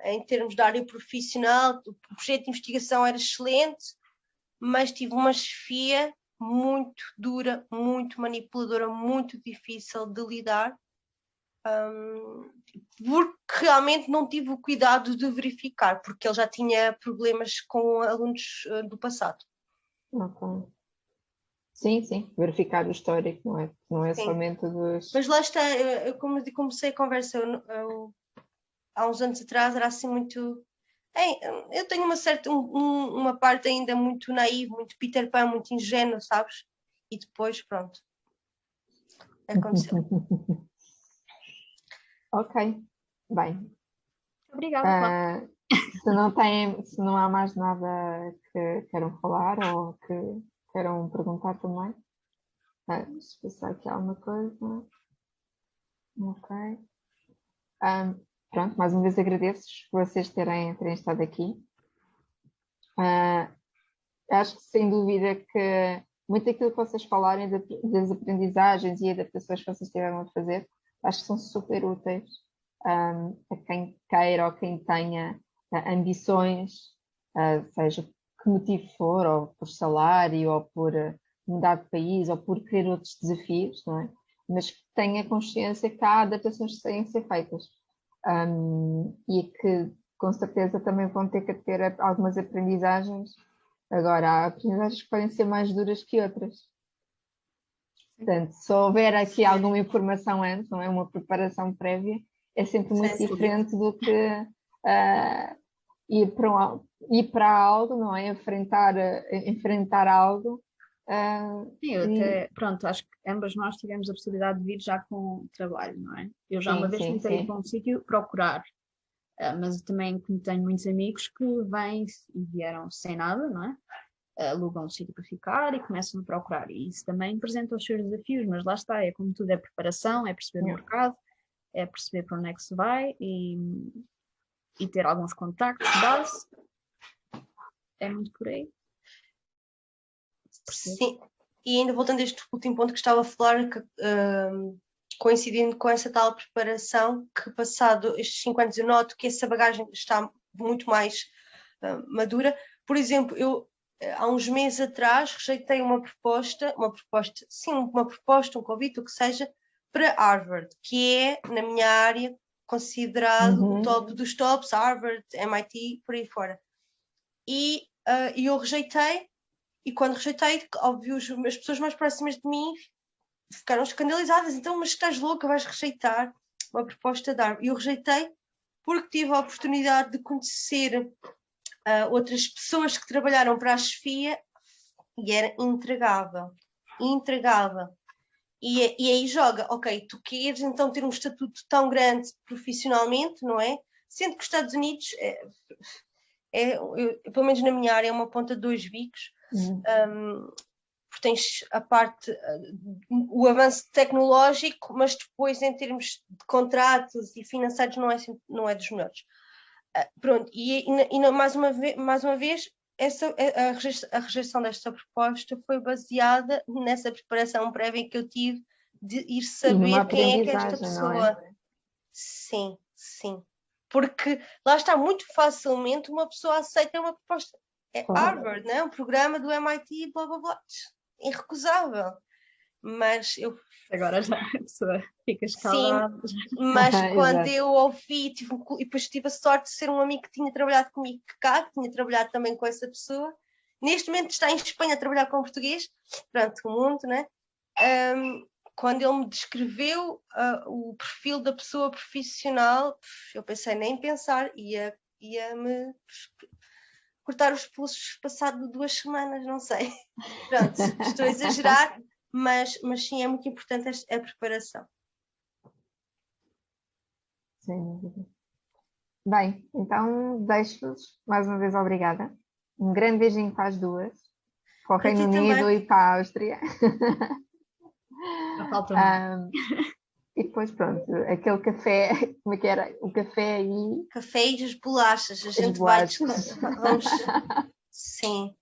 em termos de área profissional, o projeto de investigação era excelente, mas tive uma chefia muito dura, muito manipuladora, muito difícil de lidar, porque realmente não tive o cuidado de verificar, porque ele já tinha problemas com alunos do passado. Ok. Sim, verificar o histórico, não é somente dos... Mas lá está, eu como comecei a conversa, há uns anos atrás era assim muito... eu tenho uma parte ainda muito naiva, muito Peter Pan, muito ingênua, sabes? E depois, pronto, aconteceu. Ok, bem. Obrigada, Se não há mais nada que queiram falar ou que queiram perguntar também, deixa eu pensar aqui alguma coisa. Ok. Pronto, mais uma vez agradeço por vocês terem estado aqui. Acho que sem dúvida que muito daquilo que vocês falarem das aprendizagens e adaptações que vocês tiveram a fazer, acho que são super úteis a quem queira ou quem tenha ambições, seja que motivo for, ou por salário, ou por mudar de país, ou por querer outros desafios, não é? Mas que tenha consciência que há adaptações que têm que ser feitas e que com certeza também vão ter que ter algumas aprendizagens. Agora, há aprendizagens que podem ser mais duras que outras. Portanto, se houver aqui alguma informação antes, não é? Uma preparação prévia, é sempre muito diferente do que ir para algo, não é? Enfrentar algo. Sim, eu até, pronto, acho que ambas nós tivemos a possibilidade de vir já com trabalho, não é? Eu já uma vez tentei ir para um sítio procurar, mas também tenho muitos amigos que vêm e vieram sem nada, não é? Alugam um sítio para ficar e começam a procurar. E isso também apresenta os seus desafios, mas lá está, é como tudo, é preparação, é perceber o mercado, é perceber para onde é que se vai e ter alguns contactos de base. É muito por aí. Sim, e ainda voltando a este último ponto que estava a falar, coincidindo com essa tal preparação, que passado estes 5 anos eu noto que essa bagagem está muito mais madura. Por exemplo, eu há uns meses atrás rejeitei uma proposta, um convite, o que seja, para Harvard, que é, na minha área, considerado o top dos tops, Harvard, MIT, por aí fora. E eu rejeitei. E quando rejeitei, óbvio, as pessoas mais próximas de mim ficaram escandalizadas. Então, mas estás louca, vais rejeitar uma proposta de Harvard. E eu rejeitei porque tive a oportunidade de conhecer outras pessoas que trabalharam para a chefia e era intragável. E aí joga, ok, tu queres então ter um estatuto tão grande profissionalmente, não é? Sendo que os Estados Unidos, pelo menos na minha área, é uma ponta de dois bicos. Porque tens a parte, o avanço tecnológico, mas depois em termos de contratos e financeiros não é dos melhores. Pronto, mais uma vez a rejeição desta proposta foi baseada nessa preparação prévia que eu tive de ir saber quem é que é esta pessoa. Não é? Sim. Porque lá está, muito facilmente uma pessoa aceita uma proposta. É Claro. Harvard, né? Um programa do MIT, blá blá blá. Irrecusável. Mas eu. Agora já a pessoa fica escaldada. Mas quando eu ouvi, e depois tive a sorte de ser um amigo que tinha trabalhado comigo cá, que tinha trabalhado também com essa pessoa. Neste momento está em Espanha a trabalhar com português. Pronto, o mundo, né? Quando ele me descreveu o perfil da pessoa profissional, eu pensei nem pensar, ia-me cortar os pulsos passado 2 semanas, não sei. Pronto, estou a exagerar, mas sim, é muito importante a preparação. Sim. Bem, então deixo-vos mais uma vez obrigada. Um grande beijinho para as duas, para o Reino Unido e para a Áustria. E depois pronto, aquele café, como é que era? O café e... Café e as bolachas, a gente vai... Vamos... Sim.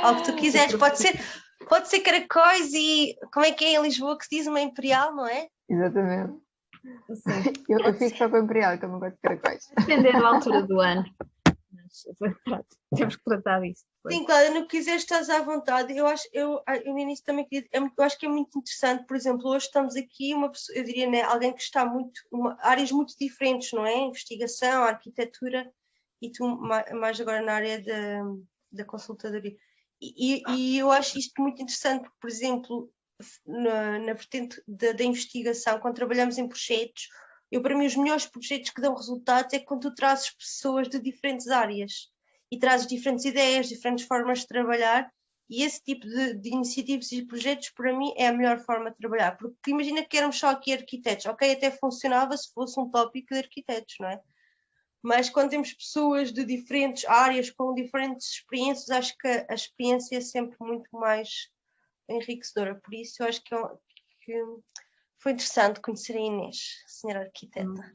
Ao que tu quiseres, pode ser caracóis e... Como é que é em Lisboa que se diz? Uma imperial, não é? Exatamente. Eu fico só com a imperial, que eu não gosto de caracóis. Dependendo da altura do ano. Temos que tratar disso. Sim, Cláudia, no que quiseres estás à vontade. Eu no início também queria, eu acho que é muito interessante, por exemplo, hoje estamos aqui, uma pessoa, eu diria, né, alguém que está áreas muito diferentes, não é? Investigação, arquitetura, e tu mais agora na área da consultadoria. E eu acho isto muito interessante, porque, por exemplo, na vertente da investigação, quando trabalhamos em projetos, para mim os melhores projetos que dão resultados é quando tu trazes pessoas de diferentes áreas e trazes diferentes ideias, diferentes formas de trabalhar, e esse tipo de iniciativas e projetos para mim é a melhor forma de trabalhar, porque imagina que éramos só aqui arquitetos, ok, até funcionava se fosse um tópico de arquitetos, não é? Mas quando temos pessoas de diferentes áreas, com diferentes experiências, acho que a experiência é sempre muito mais enriquecedora, por isso eu acho que foi interessante conhecer a Inês, senhora arquiteta.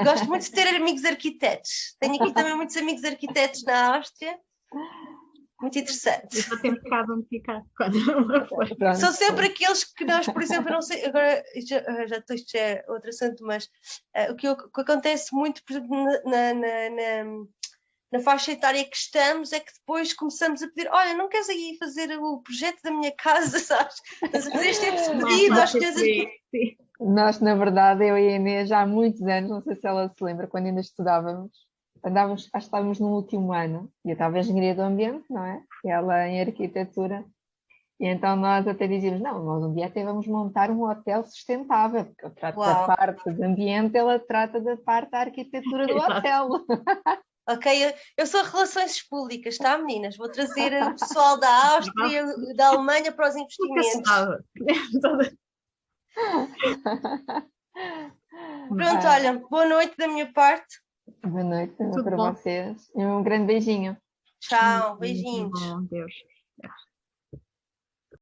Gosto muito de ter amigos arquitetos. Tenho aqui também muitos amigos arquitetos na Áustria. Muito interessante. Eu só tenho ficado onde ficar. São sempre aqueles que nós, por exemplo, não sei, agora isto é outro assunto, mas o que acontece muito, por exemplo, na faixa etária que estamos, é que depois começamos a pedir, olha, não queres aí fazer o projeto da minha casa, sabes? Estás a fazer este tipo de pedido às coisas. Nós, na verdade, eu e a Inês, já há muitos anos, não sei se ela se lembra, quando ainda estudávamos, acho que estávamos no último ano, e eu estava em engenharia do ambiente, não é? E ela em arquitetura, e então nós até dizíamos, não, nós um dia até vamos montar um hotel sustentável, porque eu trato da parte do ambiente, ela trata da parte da arquitetura do hotel. Ok, eu sou relações públicas, tá, meninas? Vou trazer o pessoal da Áustria, da Alemanha para os investimentos. Pronto, olha, boa noite da minha parte. Boa noite para vocês e um grande beijinho. Tchau, beijinhos. Deus.